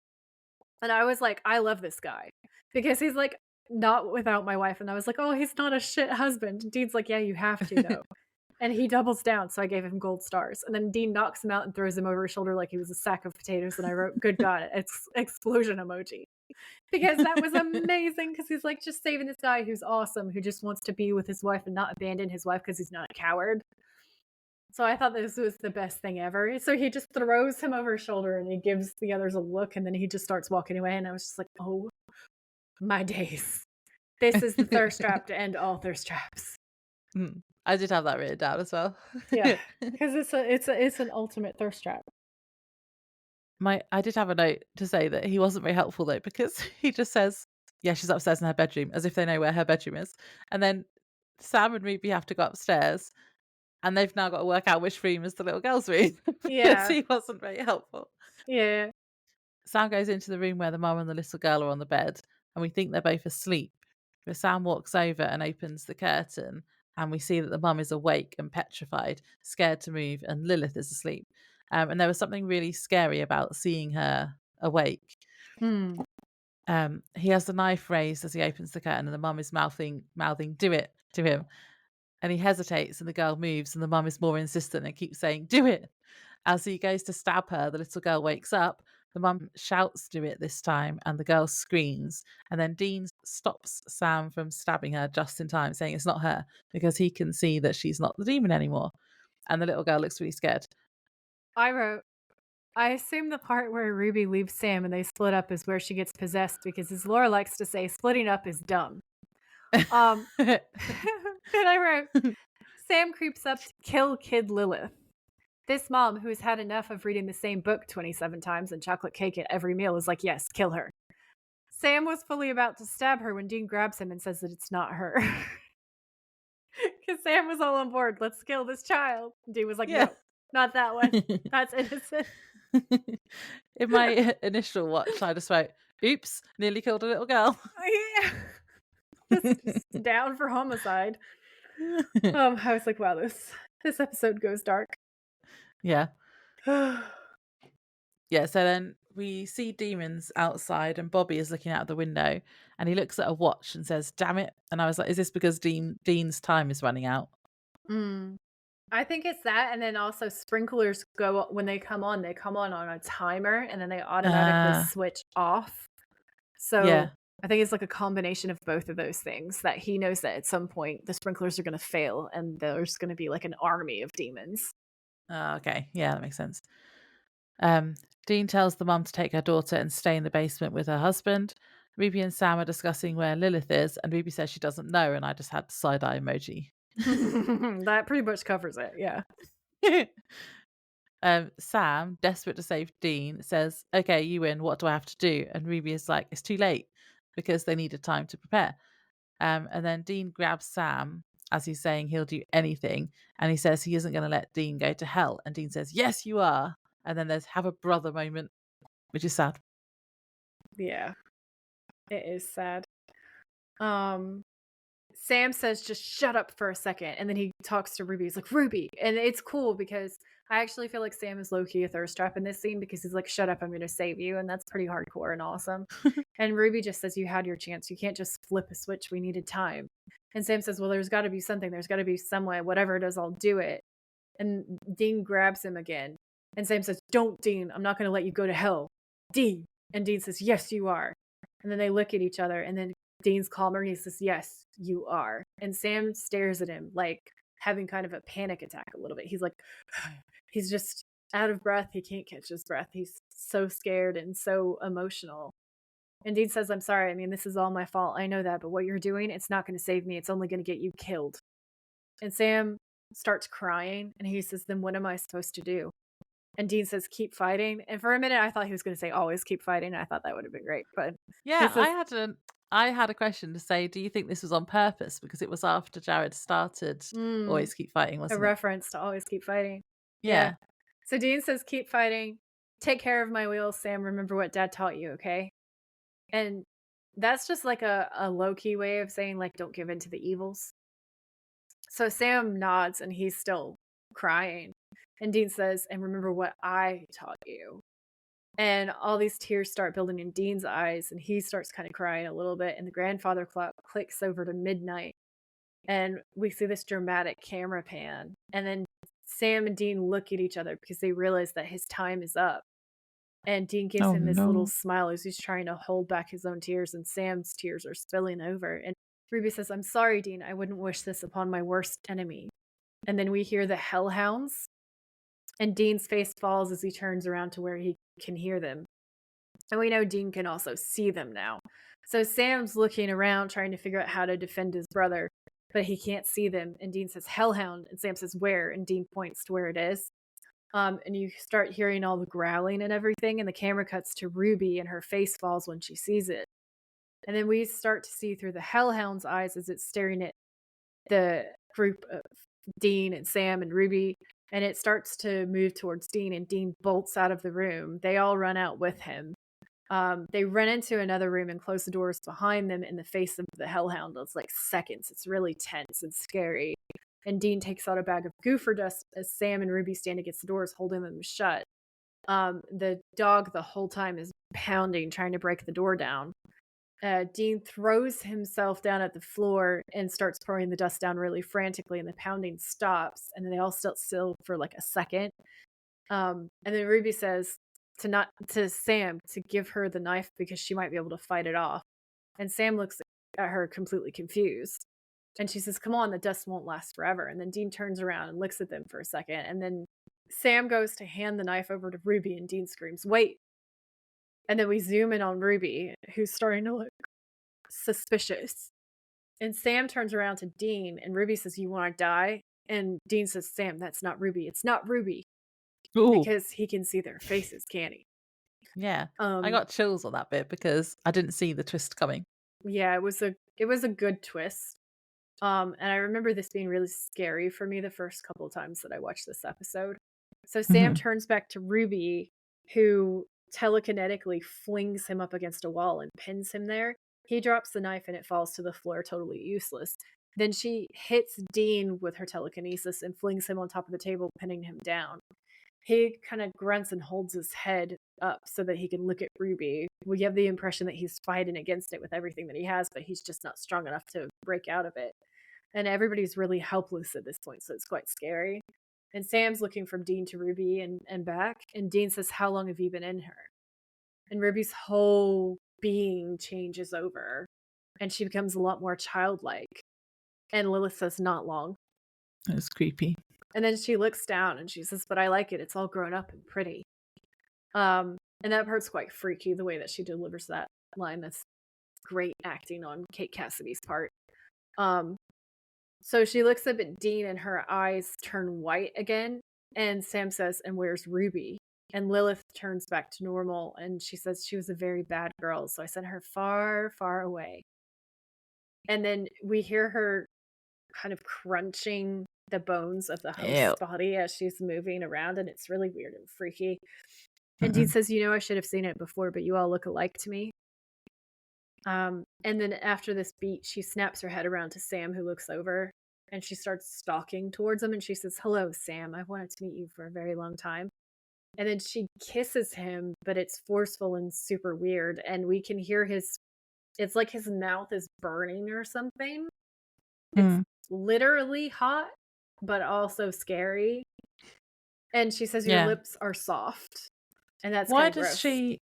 And I was like, I love this guy because he's like, not without my wife. And I was like, oh, he's not a shit husband. And Dean's like, yeah, you have to though. And he doubles down, so I gave him gold stars. And then Dean knocks him out and throws him over his shoulder like he was a sack of potatoes. And I wrote, good God, it's explosion emoji. Because that was amazing, because he's like just saving this guy who's awesome, who just wants to be with his wife and not abandon his wife because he's not a coward. So I thought this was the best thing ever. So he just throws him over his shoulder and he gives the others a look, and then he just starts walking away. And I was just like, oh my days. This is the thirst trap to end all thirst traps. I did have that written down as well. Yeah, because it's an ultimate thirst trap. I did have a note to say that he wasn't very helpful though, because he just says, yeah, she's upstairs in her bedroom, as if they know where her bedroom is. And then Sam and Ruby have to go upstairs, and they've now got to work out which room is the little girl's room. Because he wasn't very helpful. Yeah. Sam goes into the room where the mum and the little girl are on the bed, and we think they're both asleep. But Sam walks over and opens the curtain, and we see that the mum is awake and petrified, scared to move, and Lilith is asleep. And there was something really scary about seeing her awake. He has the knife raised as he opens the curtain, and the mum is mouthing, do it to him. And he hesitates, and the girl moves, and the mum is more insistent and keeps saying, do it. As he goes to stab her, the little girl wakes up. The mum shouts, do it this time, and the girl screams. And then Dean stops Sam from stabbing her just in time, saying it's not her, because he can see that she's not the demon anymore. And the little girl looks really scared. I wrote, I assume the part where Ruby leaves Sam and they split up is where she gets possessed, because as Laura likes to say, splitting up is dumb. Then I wrote, Sam creeps up to kill kid Lilith. This mom, who has had enough of reading the same book 27 times and chocolate cake at every meal, is like, yes, kill her. Sam was fully about to stab her when Dean grabs him and says that it's not her. Because Sam was all on board. Let's kill this child. And Dean was like, no, not that one. That's innocent. In my initial watch, I just wrote, oops, nearly killed a little girl. Yeah. Just down for homicide. I was like, wow, this episode goes dark. Yeah. Yeah, so then we see demons outside, and Bobby is looking out the window, and he looks at a watch and says, damn it. And I was like, is this because Dean's time is running out? I think it's that, and then also sprinklers go when they come on a timer, and then they automatically switch off. So yeah. I think it's like a combination of both of those things, that he knows that at some point the sprinklers are going to fail and there's going to be like an army of demons. Okay, yeah, that makes sense. Dean tells the mum to take her daughter and stay in the basement with her husband. Ruby and Sam are discussing where Lilith is, and Ruby says she doesn't know, and I just had the side-eye emoji. That pretty much covers it, yeah. Sam, desperate to save Dean, says, okay, you win, what do I have to do? And Ruby is like, it's too late, because they needed time to prepare. And then Dean grabs Sam as he's saying he'll do anything, and he says he isn't going to let Dean go to hell. And Dean says, yes, you are. And then there's have a brother moment, which is sad. Yeah, it is sad. Sam says, just shut up for a second. And then he talks to Ruby. He's like, Ruby. And it's cool because I actually feel like Sam is low-key a thirst trap in this scene, because he's like, shut up, I'm going to save you. And that's pretty hardcore and awesome. And Ruby just says, you had your chance. You can't just flip a switch. We needed time. And Sam says, well, there's got to be something. There's got to be some way. Whatever it is, I'll do it. And Dean grabs him again. And Sam says, don't, Dean. I'm not going to let you go to hell. Dean. And Dean says, yes, you are. And then they look at each other. And then Dean's calmer. He says, yes, you are. And Sam stares at him like having kind of a panic attack a little bit. He's like, he's just out of breath. He can't catch his breath. He's so scared and so emotional. And Dean says, I'm sorry. I mean, this is all my fault. I know that. But what you're doing, it's not going to save me. It's only going to get you killed. And Sam starts crying. And he says, then what am I supposed to do? And Dean says, keep fighting. And for a minute, I thought he was going to say, always keep fighting. I thought that would have been great. But yeah, I had a question to say, do you think this was on purpose? Because it was after Jared started always keep fighting, wasn't it? A reference to always keep fighting. Yeah. So Dean says, keep fighting. Take care of my wheels, Sam. Remember what Dad taught you, okay? And that's just like a low-key way of saying, like, don't give in to the evils. So Sam nods and he's still crying. And Dean says, and remember what I taught you. And all these tears start building in Dean's eyes, and he starts kind of crying a little bit. And the grandfather clock clicks over to midnight, and we see this dramatic camera pan. And then Sam and Dean look at each other because they realize that his time is up. And Dean gives Oh him this little no. smile as he's trying to hold back his own tears, and Sam's tears are spilling over. And Ruby says, I'm sorry, Dean. I wouldn't wish this upon my worst enemy. And then we hear the hellhounds, and Dean's face falls as he turns around to where he can hear them. And we know Dean can also see them now. So Sam's looking around trying to figure out how to defend his brother, but he can't see them. And Dean says, Hellhound. And Sam says, where? And Dean points to where it is. And you start hearing all the growling and everything, and the camera cuts to Ruby, and her face falls when she sees it. And then we start to see through the Hellhound's eyes as it's staring at the group of Dean and Sam and Ruby, and it starts to move towards Dean, and Dean bolts out of the room. They all run out with him. They run into another room and close the doors behind them in the face of the Hellhound. It's like seconds. It's really tense and scary. And Dean takes out a bag of goofer dust as Sam and Ruby stand against the doors, holding them shut. The dog the whole time is pounding, trying to break the door down. Dean throws himself down at the floor and starts pouring the dust down really frantically, and the pounding stops. And then they all sit still for like a second. And then Ruby says to Sam to give her the knife because she might be able to fight it off. And Sam looks at her completely confused. And she says, come on, the dust won't last forever. And then Dean turns around and looks at them for a second. And then Sam goes to hand the knife over to Ruby, and Dean screams, wait. And then we zoom in on Ruby, who's starting to look suspicious. And Sam turns around to Dean, and Ruby says, you want to die? And Dean says, Sam, that's not Ruby. It's not Ruby. Ooh. Because he can see their faces, can't he? Yeah. I got chills on that bit because I didn't see the twist coming. Yeah, it was a good twist. And I remember this being really scary for me the first couple of times that I watched this episode. So Sam turns back to Ruby, who telekinetically flings him up against a wall and pins him there. He drops the knife and it falls to the floor, totally useless. Then she hits Dean with her telekinesis and flings him on top of the table, pinning him down. He kind of grunts and holds his head up so that he can look at Ruby. We have the impression that he's fighting against it with everything that he has, but he's just not strong enough to break out of it. And everybody's really helpless at this point, so it's quite scary. And Sam's looking from Dean to Ruby and back, and Dean says, how long have you been in her? And Ruby's whole being changes over, and she becomes a lot more childlike. And Lilith says, not long. It was creepy. And then she looks down and she says, but I like it. It's all grown up and pretty. And that part's quite freaky, the way that she delivers that line. That's great acting on Kate Cassidy's part. So she looks up at Dean and her eyes turn white again. And Sam says, and where's Ruby? And Lilith turns back to normal. And she says she was a very bad girl. So I sent her far, far away. And then we hear her kind of crunching the bones of the host's body as she's moving around. And it's really weird and freaky. And Dean says, I should have seen it before, but you all look alike to me. And then after this beat, she snaps her head around to Sam, who looks over, and she starts stalking towards him. And she says, hello, Sam. I've wanted to meet you for a very long time. And then she kisses him, but it's forceful and super weird. And we can hear it's like his mouth is burning or something. It's literally hot, but also scary. And she says, your lips are soft. And that's why does she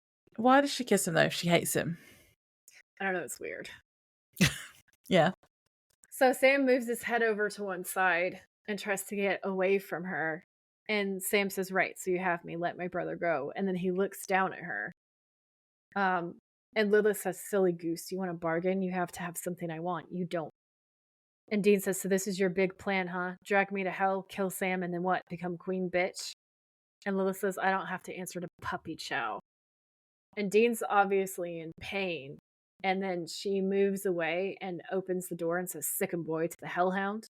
kiss him though if she hates him? I don't know, it's weird. Yeah. So Sam moves his head over to one side and tries to get away from her. And Sam says, right, so you have me, let my brother go. And then he looks down at her. And Lilith says, silly goose, you want a bargain? You have to have something I want. You don't. And Dean says, so this is your big plan, huh? Drag me to hell, kill Sam, and then what? Become queen bitch? And Lilith says, I don't have to answer to puppy chow. And Dean's obviously in pain. And then she moves away and opens the door and says, sick 'em boy, to the hellhound.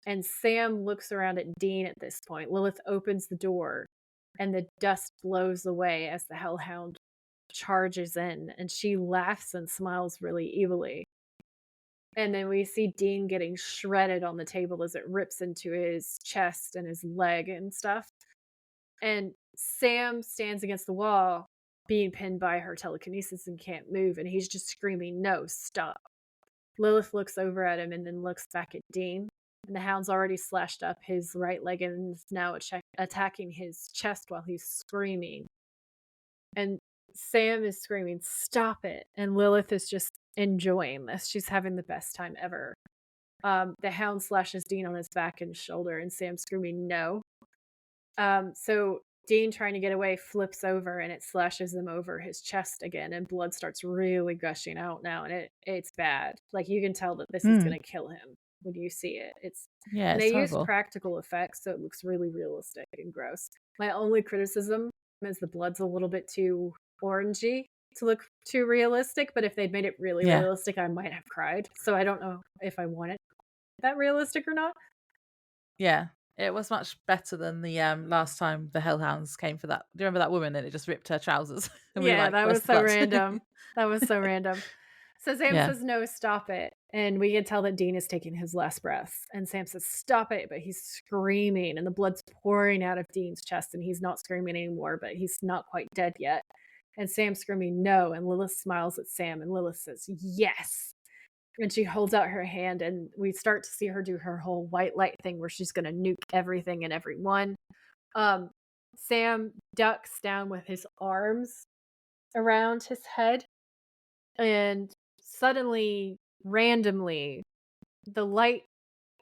And Sam looks around at Dean at this point. Lilith opens the door and the dust blows away as the hellhound charges in, and she laughs and smiles really evilly. And then we see Dean getting shredded on the table as it rips into his chest and his leg and stuff. And Sam stands against the wall, being pinned by her telekinesis and can't move, and he's just screaming, "No, stop." Lilith looks over at him and then looks back at Dean. And the hound's already slashed up his right leg and is now attacking his chest while he's screaming. And Sam is screaming, "Stop it." And Lilith is just enjoying this. She's having the best time ever. The hound slashes Dean on his back and shoulder, and Sam screaming, "No." So Dean, trying to get away, flips over and it slashes him over his chest again, and blood starts really gushing out now, and it's bad. Like, you can tell that this is gonna kill him when you see it. Yeah, And it's they use horrible. practical effects, so it looks really realistic and gross. My only criticism is the blood's a little bit too orangey to look too realistic, but if they'd made it really Yeah. realistic, I might have cried. So I don't know if I want it that realistic or not. Yeah. It was much better than the last time the Hellhounds came for that. Do you remember that woman and it just ripped her trousers? And we were Yeah, like, that where's was the so blood? random. That was so random. So Sam Yeah. says, "No, stop it." And we can tell that Dean is taking his last breaths. And Sam says, "Stop it." But he's screaming, and the blood's pouring out of Dean's chest, and he's not screaming anymore, but he's not quite dead yet. And Sam's screaming, "No." And Lilith smiles at Sam, and Lilith says, "Yes." And she holds out her hand, and we start to see her do her whole white light thing where she's going to nuke everything and everyone. Sam ducks down with his arms around his head, and suddenly, randomly, the light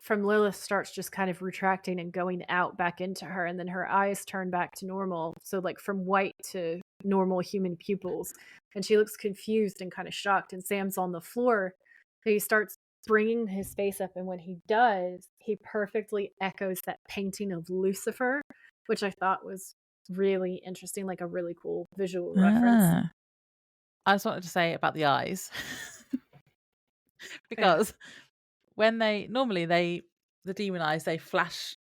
from Lilith starts just kind of retracting and going out back into her, and then her eyes turn back to normal, so like from white to normal human pupils, and she looks confused and kind of shocked, and Sam's on the floor. He starts bringing his face up, and when he does, he perfectly echoes that painting of Lucifer, which I thought was really interesting, like a really cool visual reference. I just wanted to say about the eyes. Yeah. Because when the demon eyes, they flash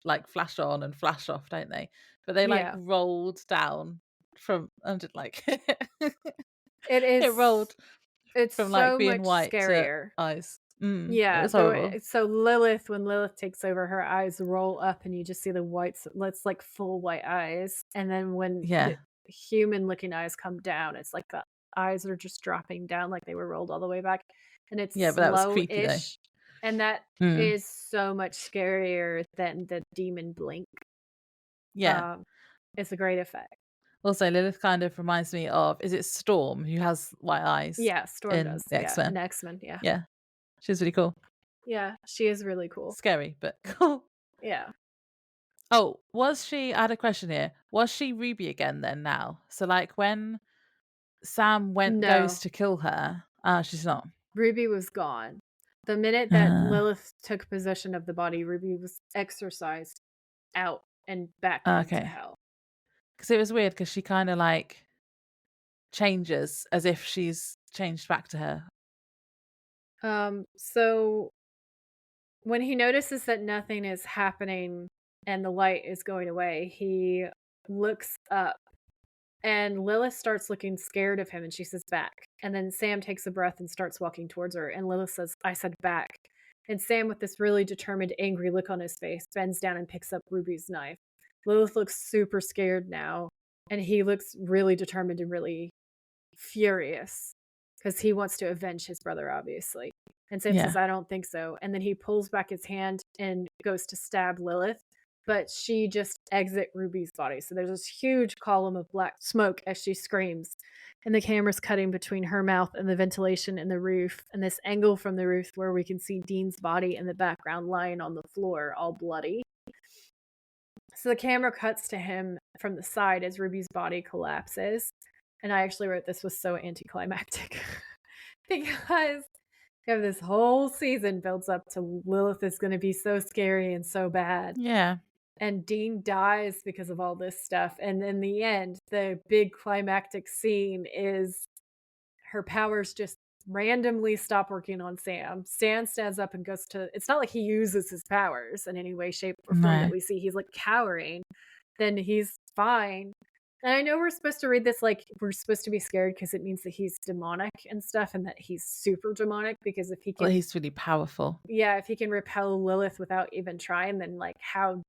on and flash off, don't they? But they like Yeah. rolled down from under, like It is. it rolled It's from like so being much white to scarier. eyes. It Yeah, was horrible. so Lilith, when Lilith takes over, her eyes roll up, and you just see the whites. It's like full white eyes, and then when Yeah. the human-looking eyes come down, it's like the eyes are just dropping down, like they were rolled all the way back, and it's Yeah, but that was creepy though. slow-ish, and that is so much scarier than the demon blink. Yeah. It's a great effect. Also, Lilith kind of reminds me of, is it Storm who has white eyes? Yeah, Storm in does. the Yeah, X-Men. in X-Men. Yeah. Yeah, she's really cool. Yeah, she is really cool. Scary, but cool. Yeah. Oh, I had a question here. Was she Ruby again then now? So like when Sam goes No, to kill her, she's not. Ruby was gone. The minute that Lilith took possession of the body, Ruby was exorcised out and back into Okay. hell. Because it was weird because she kind of like changes as if she's changed back to her. So when he notices that nothing is happening and the light is going away, he looks up, and Lilith starts looking scared of him, and she says, "Back." And then Sam takes a breath and starts walking towards her, and Lilith says, "I said back." And Sam, with this really determined, angry look on his face, bends down and picks up Ruby's knife. Lilith looks super scared now, and he looks really determined and really furious because he wants to avenge his brother, obviously. And Sam says, "I don't think so." And then he pulls back his hand and goes to stab Lilith, but she just exits Ruby's body. So there's this huge column of black smoke as she screams, and the camera's cutting between her mouth and the ventilation in the roof, and this angle from the roof where we can see Dean's body in the background lying on the floor, all bloody. So the camera cuts to him from the side as Ruby's body collapses. And I actually wrote this was so anticlimactic because this whole season builds up to Lilith is going to be so scary and so bad. Yeah. And Dean dies because of all this stuff. And in the end, the big climactic scene is her powers just randomly stop working on Sam. Sam stands up and goes to, it's not like he uses his powers in any way, shape, or form that we see. He's like cowering. then he's fine. And I know we're supposed to read this like we're supposed to be scared because it means that he's demonic and stuff and that he's super demonic because if he Well, can he's really powerful. yeah, if he can repel Lilith without even trying, then like how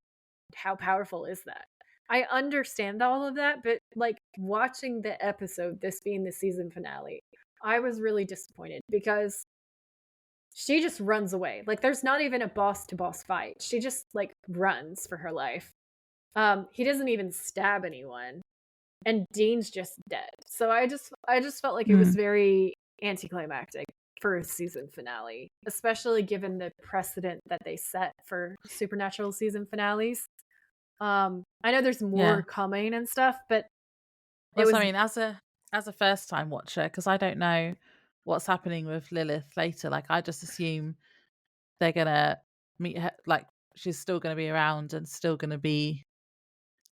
powerful is that? I understand all of that, but like watching the episode, this being the season finale, I was really disappointed because she just runs away. Like there's not even a boss to boss fight. She just like runs for her life. He doesn't even stab anyone and Dean's just dead. So I just felt like it was Mm. very anticlimactic for a season finale, especially given the precedent that they set for supernatural season finales. I know there's more Yeah. coming and stuff, but it Well, so, was I mean, as a first time watcher, because I don't know what's happening with Lilith later. Like, I just assume they're gonna meet her. Like, she's still gonna be around and still gonna be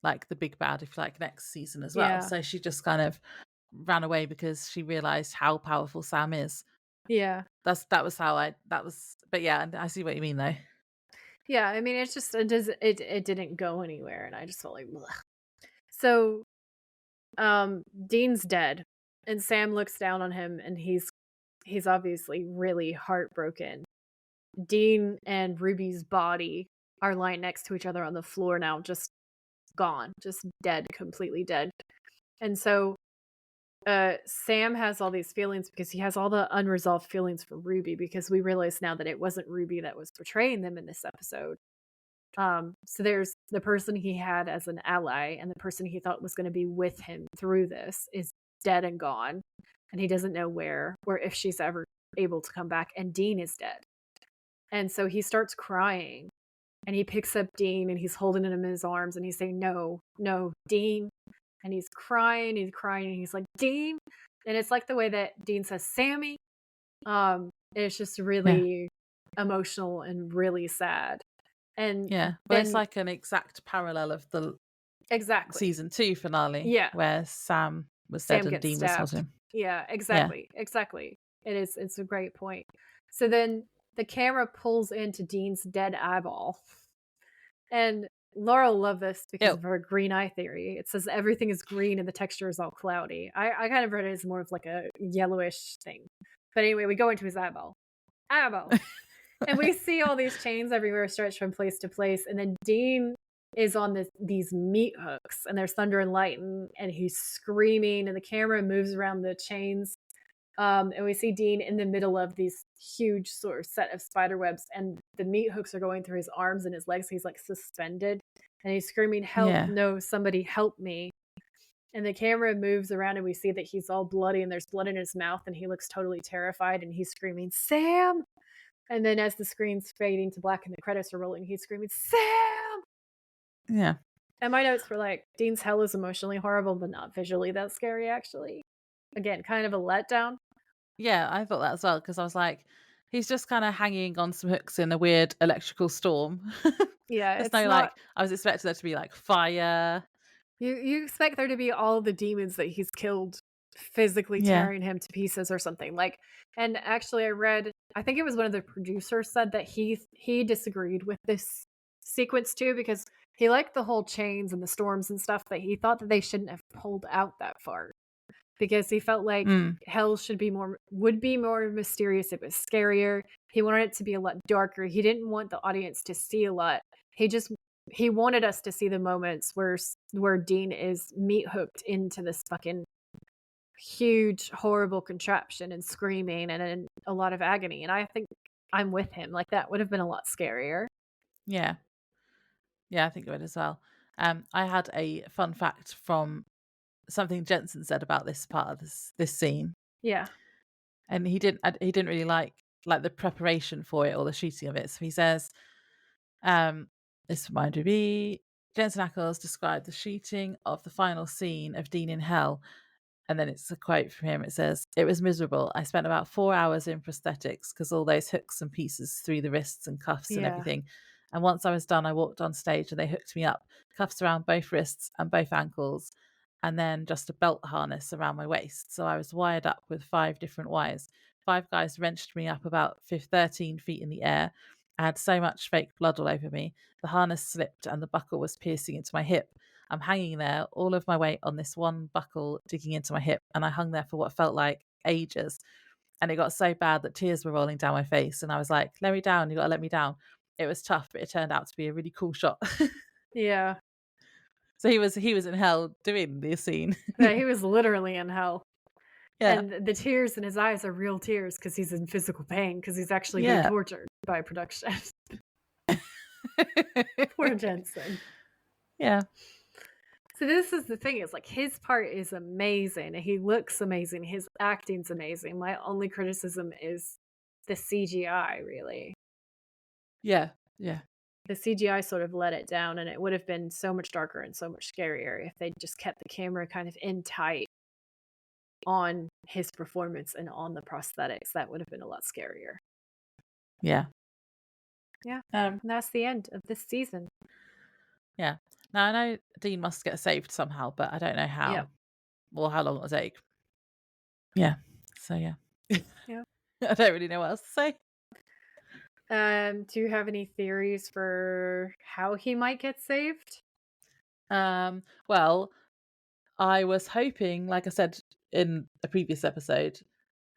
like the big bad, if you like, next season as well. yeah. So she just kind of ran away because she realized how powerful Sam is. Yeah. That was how I that was. But yeah, I see what you mean though. Yeah, I mean it's just it didn't go anywhere and I just felt like ugh. So Dean's dead and Sam looks down on him and he's obviously really heartbroken. Dean and Ruby's body are lying next to each other on the floor now, just gone, just dead, completely dead. And so Sam has all these feelings because he has all the unresolved feelings for Ruby because we realize now that it wasn't Ruby that was betraying them in this episode. So there's the person he had as an ally and the person he thought was going to be with him through this is dead and gone. And he doesn't know where or if she's ever able to come back. And Dean is dead. And so he starts crying and he picks up Dean and he's holding him in his arms and he's saying, no, no, Dean. And he's crying, and he's like, Dean. And it's like the way that Dean says, Sammy. It's just Yeah. really emotional and really sad. And Yeah. Well, it's then like an exact parallel of the exactly. season 2 finale. Yeah. Where Sam was dead Sam and gets Dean was stabbed. holding him. Yeah, Yeah. exactly. Exactly. It's a great point. So then the camera pulls into Dean's dead eyeball. And Laura will love this because Ew. of her green eye theory. It says everything is green and the texture is all cloudy. I kind of read it as more of like a yellowish thing. But anyway, we go into his eyeball. Eyeball. And we see all these chains everywhere stretched from place to place. And then Dean is on these meat hooks and there's thunder and lightning and he's screaming and the camera moves around the chains. And we see Dean in the middle of these huge sort of set of spider webs, and the meat hooks are going through his arms and his legs. He's like suspended, and he's screaming, "Help! Yeah. No, somebody help me!" And the camera moves around, and we see that he's all bloody, and there's blood in his mouth, and he looks totally terrified, and he's screaming, "Sam!" And then as the screen's fading to black and the credits are rolling, he's screaming, "Sam!" Yeah. And my notes were like, Dean's hell is emotionally horrible, but not visually that scary, actually. Again, kind of a letdown. Yeah, I thought that as well because I was like, he's just kind of hanging on some hooks in a weird electrical storm. Yeah, There's it's no not. like, I was expecting there to be like fire. You expect there to be all the demons that he's killed physically Yeah. tearing him to pieces or something. Like, and actually I read, I think it was one of the producers said that he disagreed with this sequence too because he liked the whole chains and the storms and stuff, but he thought that they shouldn't have pulled out that far because he felt like Mm. hell would be more mysterious. It was scarier. He wanted it to be a lot darker. He didn't want the audience to see a lot. He wanted us to see the moments where Dean is meat hooked into this fucking huge horrible contraption and screaming and in a lot of agony. And I think I'm with him. Like that would have been a lot scarier. Yeah. Yeah, I think it would as well. I had a fun fact from something Jensen said about this part of this scene, Yeah. and he didn't really like the preparation for it or the shooting of it. So he says, this reminded me. Jensen Ackles described the shooting of the final scene of Dean in Hell. And then it's a quote from him. It says, "It was miserable. I spent about 4 hours in prosthetics because all those hooks and pieces through the wrists and cuffs and Yeah. everything. And once I was done, I walked on stage and they hooked me up, cuffs around both wrists and both ankles, and then just a belt harness around my waist. So I was wired up with 5 different wires. 5 guys wrenched me up about 13 feet in the air. I had so much fake blood all over me. The harness slipped and the buckle was piercing into my hip. I'm hanging there, all of my weight on this one buckle digging into my hip, and I hung there for what felt like ages. And it got so bad that tears were rolling down my face, and I was like, "Let me down, you gotta let me down." It was tough, but it turned out to be a really cool shot. Yeah. So he was in hell doing this scene. Yeah, he was literally in hell. Yeah. And the tears in his eyes are real tears because he's in physical pain because he's actually being Yeah. tortured by production. Poor Jensen. Yeah. So this is the thing, is like his part is amazing. He looks amazing. His acting's amazing. My only criticism is the CGI, really. Yeah. Yeah. The CGI sort of let it down, and it would have been so much darker and so much scarier if they just kept the camera kind of in tight on his performance and on the prosthetics. That would have been a lot scarier. Yeah. Yeah. And that's the end of this season. Yeah. Now I know Dean must get saved somehow, but I don't know how. Yep. Or how long it'll take. Yeah. So yeah. Yeah. I don't really know what else to say. Do you have any theories for how he might get saved? Well, I was hoping, like I said in a previous episode,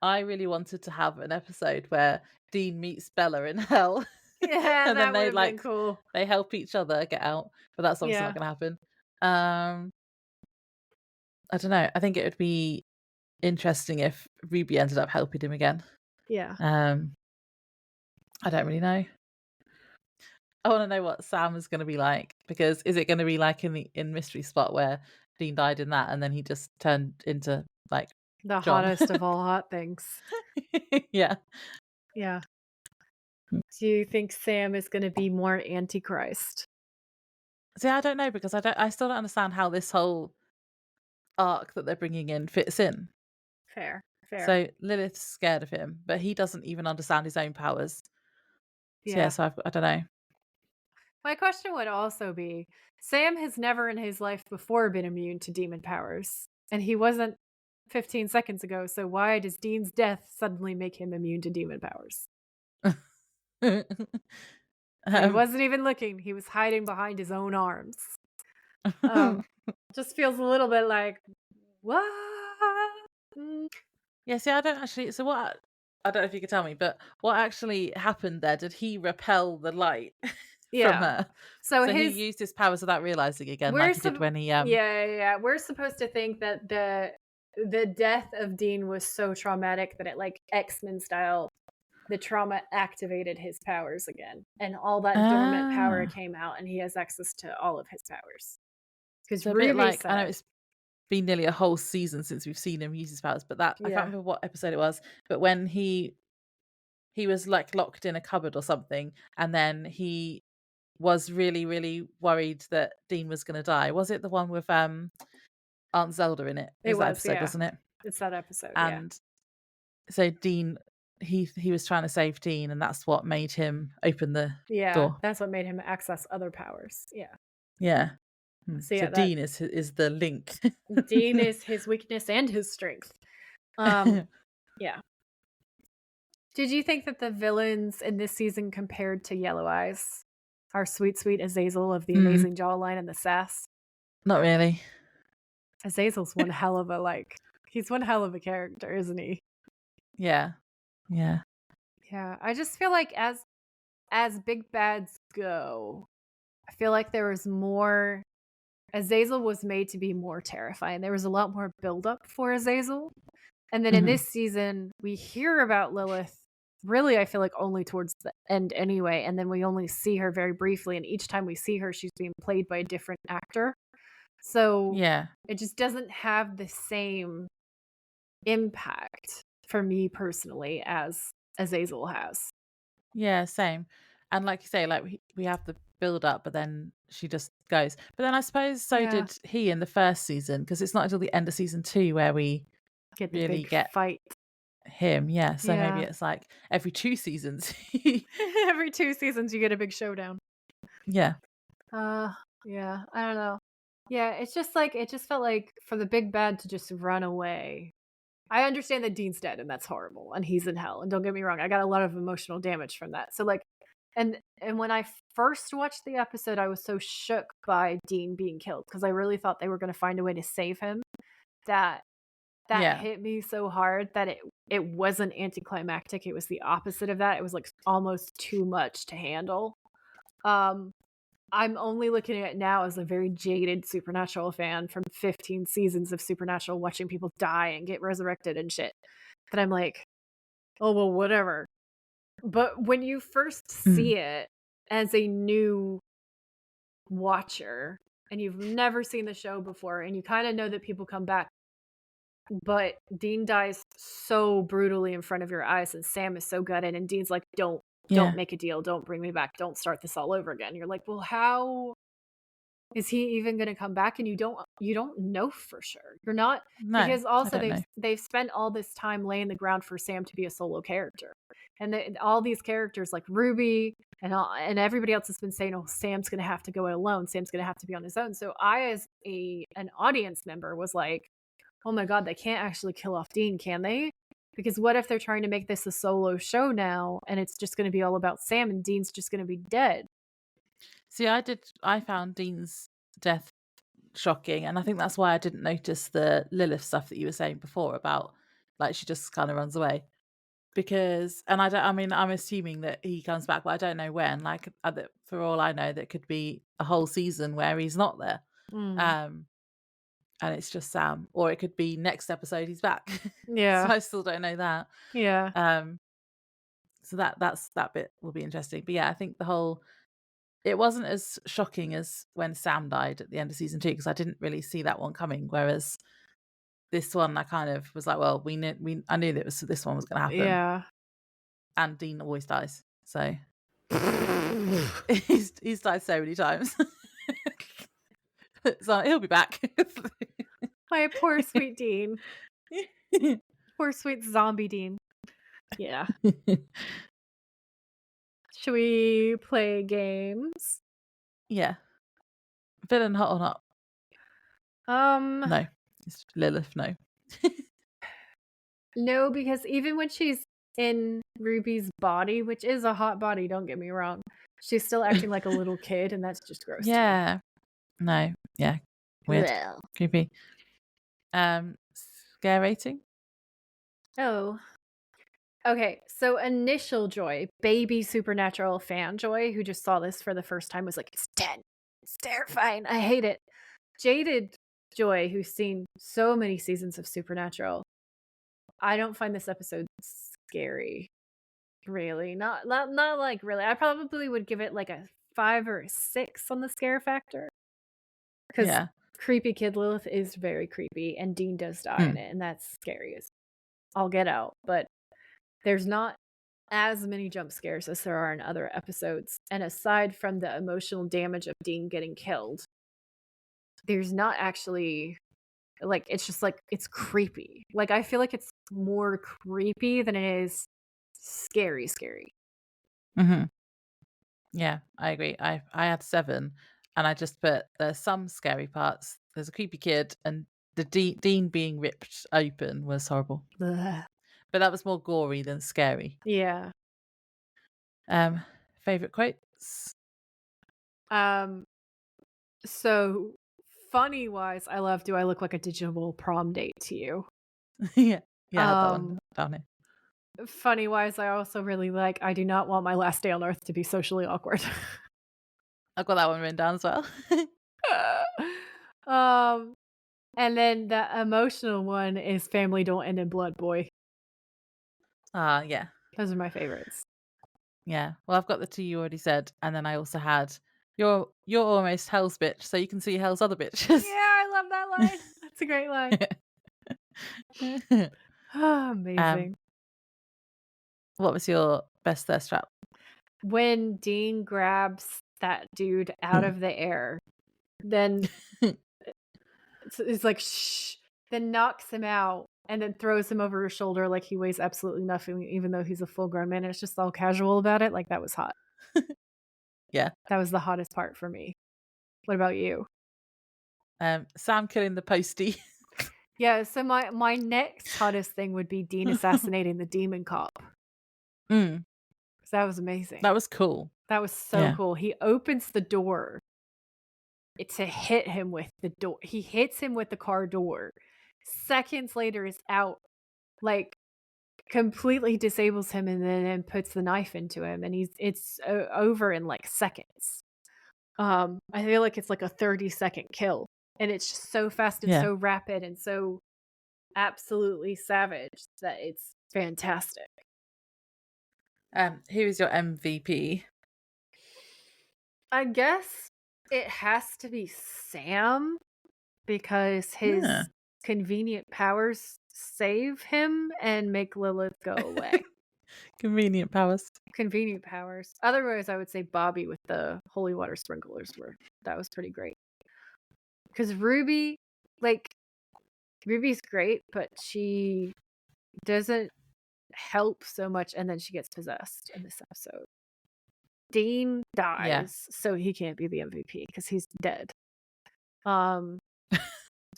I really wanted to have an episode where Dean meets Bella in hell. Yeah, And then that would they have been cool. they help each other get out, but that's obviously Yeah. not gonna happen. I don't know. I think it would be interesting if Ruby ended up helping him again. Yeah. I don't really know. I want to know what Sam is going to be like, because is it going to be like in Mystery Spot where Dean died in that and then he just turned into like The John? hottest of all hot things. Yeah. Yeah. Do you think Sam is going to be more Antichrist? See, I don't know, because I still don't understand how this whole arc that they're bringing in fits in. Fair. So Lilith's scared of him, but he doesn't even understand his own powers. So Yeah. so I don't know. My question would also be, Sam has never in his life before been immune to demon powers, and he wasn't 15 seconds ago, so why does Dean's death suddenly make him immune to demon powers? He wasn't even looking. He was hiding behind his own arms. Just feels a little bit like, what? Yeah, see, I don't actually. So what? I don't know if you could tell me, but what actually happened there? Did he repel the light from her? So he used his powers without realizing again, like he did when he. Yeah. We're supposed to think that the death of Dean was so traumatic that it, like X-Men style, the trauma activated his powers again, and all that dormant power came out, and he has access to all of his powers. Because a bit like, I know it's been nearly a whole season since we've seen him use his powers, but I can't remember what episode it was, but when he was like locked in a cupboard or something, and then he was really, really worried that Dean was going to die. Was it the one with Aunt Zelda in it? It was that episode, wasn't it? It's that episode, and so Dean, he was trying to save Dean, and that's what made him open the door. That's what made him access other powers. Yeah. So Dean is the link. Dean is his weakness and his strength. Yeah. Did you think that the villains in this season compared to Yellow Eyes? Our sweet, sweet Azazel of the amazing jawline and the sass? Not really. Azazel's one hell of a he's one hell of a character, isn't he? Yeah. Yeah. I just feel like as big bads go, I feel like there was more. Azazel was made to be more terrifying. There was a lot more buildup for Azazel. And then in this season, we hear about Lilith, really, I feel like only towards the end anyway. And then we only see her very briefly. And each time we see her, she's being played by a different actor. So it just doesn't have the same impact for me personally as Azazel has. Yeah, same. And like you say, like we have the build up, but then she just goes. But then I suppose so did he in the first season, because it's not until the end of season 2 where we get the really big fight him. Yeah. So maybe it's like every 2 seasons. Every 2 seasons you get a big showdown. Yeah. Yeah, I don't know. Yeah, it's just like, it just felt like for the big bad to just run away. I understand that Dean's dead and that's horrible and he's in hell. And don't get me wrong, I got a lot of emotional damage from that. So like And when I first watched the episode, I was so shook by Dean being killed because I really thought they were going to find a way to save him. That Yeah. hit me so hard that it wasn't anticlimactic. It was the opposite of that. It was like almost too much to handle. Um, I'm only looking at it now as a very jaded Supernatural fan from 15 seasons of Supernatural, watching people die and get resurrected and shit. But I'm like, oh well, whatever. But when you first Mm. see it as a new watcher and you've never seen the show before and you kind of know that people come back, but Dean dies so brutally in front of your eyes and Sam is so gutted and Dean's like, don't Yeah. make a deal, don't bring me back, don't start this all over again. You're like, well, how is he even going to come back? And you don't know for sure. You're not, No, because I also don't know. they've spent all this time laying the ground for Sam to be a solo character. And all these characters like Ruby and everybody else has been saying, oh, Sam's going to have to go it alone. Sam's going to have to be on his own. So I, as an audience member, was like, oh my God, they can't actually kill off Dean, can they? Because what if they're trying to make this a solo show now and it's just going to be all about Sam and Dean's just going to be dead? See, I found Dean's death shocking, and I think that's why I didn't notice the Lilith stuff that you were saying before about, like, she just kind of runs away. Because, and I mean, I'm assuming that he comes back, but I don't know when. Like, for all I know, that could be a whole season where he's not there. And it's just Sam, or it could be next episode he's back. Yeah. So I still don't know that. Yeah. So that bit will be interesting. But yeah, I think it wasn't as shocking as when Sam died at the end of season 2 because I didn't really see that one coming. Whereas this one, I kind of was like, well, I knew that this one was going to happen. Yeah. And Dean always dies, so he's died so many times. So he'll be back. My poor sweet Dean. Poor sweet zombie Dean. Yeah. Should we play games? Yeah. Villain hot or not? No. It's Lilith, no. No, because even when she's in Ruby's body, which is a hot body, don't get me wrong, she's still acting like a little kid, and that's just gross. Yeah. No. Yeah. Weird. Well. Creepy. Scare rating? Oh. Okay, so initial Joy, baby Supernatural fan Joy, who just saw this for the first time, was like, it's 10. It's terrifying. I hate it. Jaded Joy, who's seen so many seasons of Supernatural, I don't find this episode scary. Really. Not like really. I probably would give it like a 5 or a 6 on the scare factor. Because Yeah. creepy kid Lilith is very creepy, and Dean does die in it, and that's scary as all get out. But there's not as many jump scares as there are in other episodes. And aside from the emotional damage of Dean getting killed, there's not actually, like, it's just like, it's creepy. Like, I feel like it's more creepy than it is scary. Mm-hmm. Yeah, I agree. I had 7, and I just put there's some scary parts. There's a creepy kid, and the Dean being ripped open was horrible. Ugh. But that was more gory than scary. Yeah. Favorite quotes? So funny wise, I love "Do I look like a digital prom date to you?" Yeah, I had that one down here. Funny wise, I also really like "I do not want my last day on earth to be socially awkward." I've got that one written down as well. And then the emotional one is "Family don't end in blood, boy." Yeah. Those are my favorites. Yeah. Well, I've got the 2 you already said, and then I also had you're almost Hell's bitch, so you can see Hell's other bitches. Yeah, I love that line. That's a great line. Amazing. What was your best thirst trap? When Dean grabs that dude out of the air, then it's like, shh, then knocks him out and then throws him over his shoulder like he weighs absolutely nothing, even though he's a full grown man. And it's just all casual about it. Like, that was hot. Yeah. That was the hottest part for me. What about you? Sam killing the postie. Yeah, so my next hottest thing would be Dean assassinating the demon cop. Mm. That was amazing. That was cool. That was so cool. He opens the door to hit him with the door. He hits him with the car door. Seconds later is out, like completely disables him, and then puts the knife into him, and it's over in like seconds. I feel like it's like a 30-second kill, and it's just so fast and so rapid and so absolutely savage that it's fantastic. Who is your MVP? I guess it has to be Sam, because his convenient powers save him and make Lilith go away. Convenient powers. Convenient powers. Otherwise, I would say Bobby with the holy water sprinklers that was pretty great. Because Ruby's great, but she doesn't help so much, and then she gets possessed in this episode. Dean dies, so he can't be the MVP because he's dead. So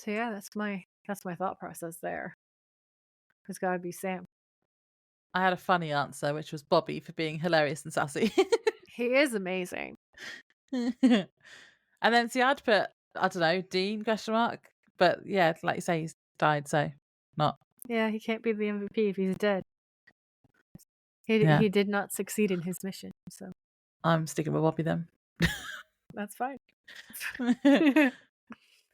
yeah, that's my thought process there. It's gotta be Sam. I had a funny answer, which was Bobby for being hilarious and sassy. He is amazing. And then see, I'd put, I don't know, Dean ? But yeah, like you say, he's died, so not. Yeah, he can't be the MVP if he's dead. He did not succeed in his mission, so I'm sticking with Bobby then. that's fine.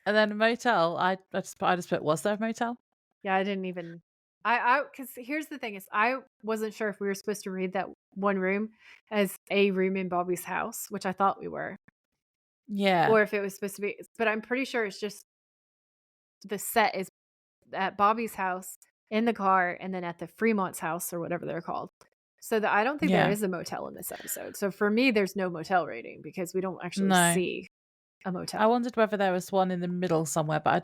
And then motel, I just put, was there a motel? Yeah, I didn't even. Because here's the thing: is I wasn't sure if we were supposed to read that one room as a room in Bobby's house, which I thought we were. Yeah. Or if it was supposed to be, but I'm pretty sure it's just the set is at Bobby's house in the car, and then at the Fremont's house or whatever they're called. So I don't think there is a motel in this episode. So for me, there's no motel rating because we don't actually see a motel. I wondered whether there was one in the middle somewhere, but I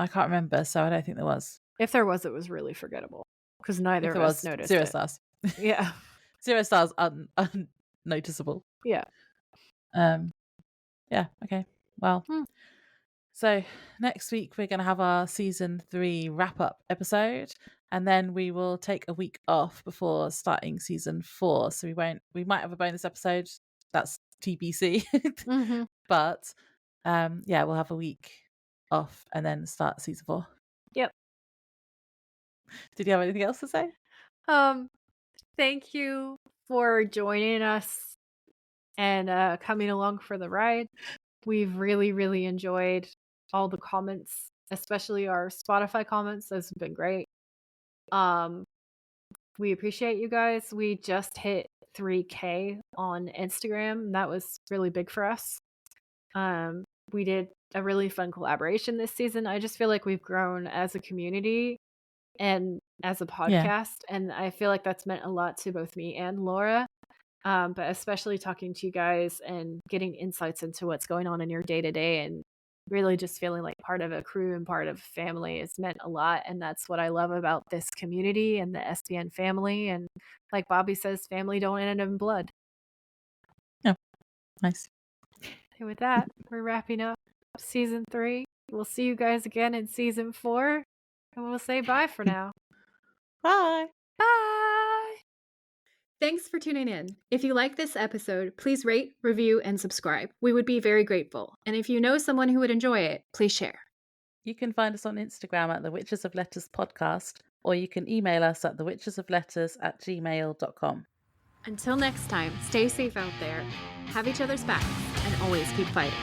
can't remember, so I don't think there was. If there was, it was really forgettable because neither of us noticed 0 it. stars. Yeah. 0 stars, unnoticeable. Yeah. Yeah, okay. Well, so next week we're going to have our season 3 wrap-up episode, and then we will take a week off before starting season 4. So we might have a bonus episode. That's TBC. But we'll have a week off and then start season 4. Yep. Did you have anything else to say? Thank you for joining us and coming along for the ride. We've really, really enjoyed all the comments, especially our Spotify comments. Those have been great. We appreciate you guys. We just hit 3K on Instagram, and that was really big for us. We did a really fun collaboration this season. I just feel like we've grown as a community and as a podcast, and I feel like that's meant a lot to both me and Laura. But especially talking to you guys and getting insights into what's going on in your day-to-day, and really just feeling like part of a crew and part of family has meant a lot. And that's what I love about this community and the SBN family. And like Bobby says, family don't end in blood. Yeah, nice. And with that, we're wrapping up season 3. We'll see you guys again in season 4, and we'll say bye for now. Bye. Bye. Thanks for tuning in. If you like this episode, please rate, review, and subscribe. We would be very grateful. And if you know someone who would enjoy it, please share. You can find us on Instagram at the Witches of Letters podcast, or you can email us at thewitchesofletters@gmail.com. Until next time, stay safe out there, have each other's backs, and always keep fighting.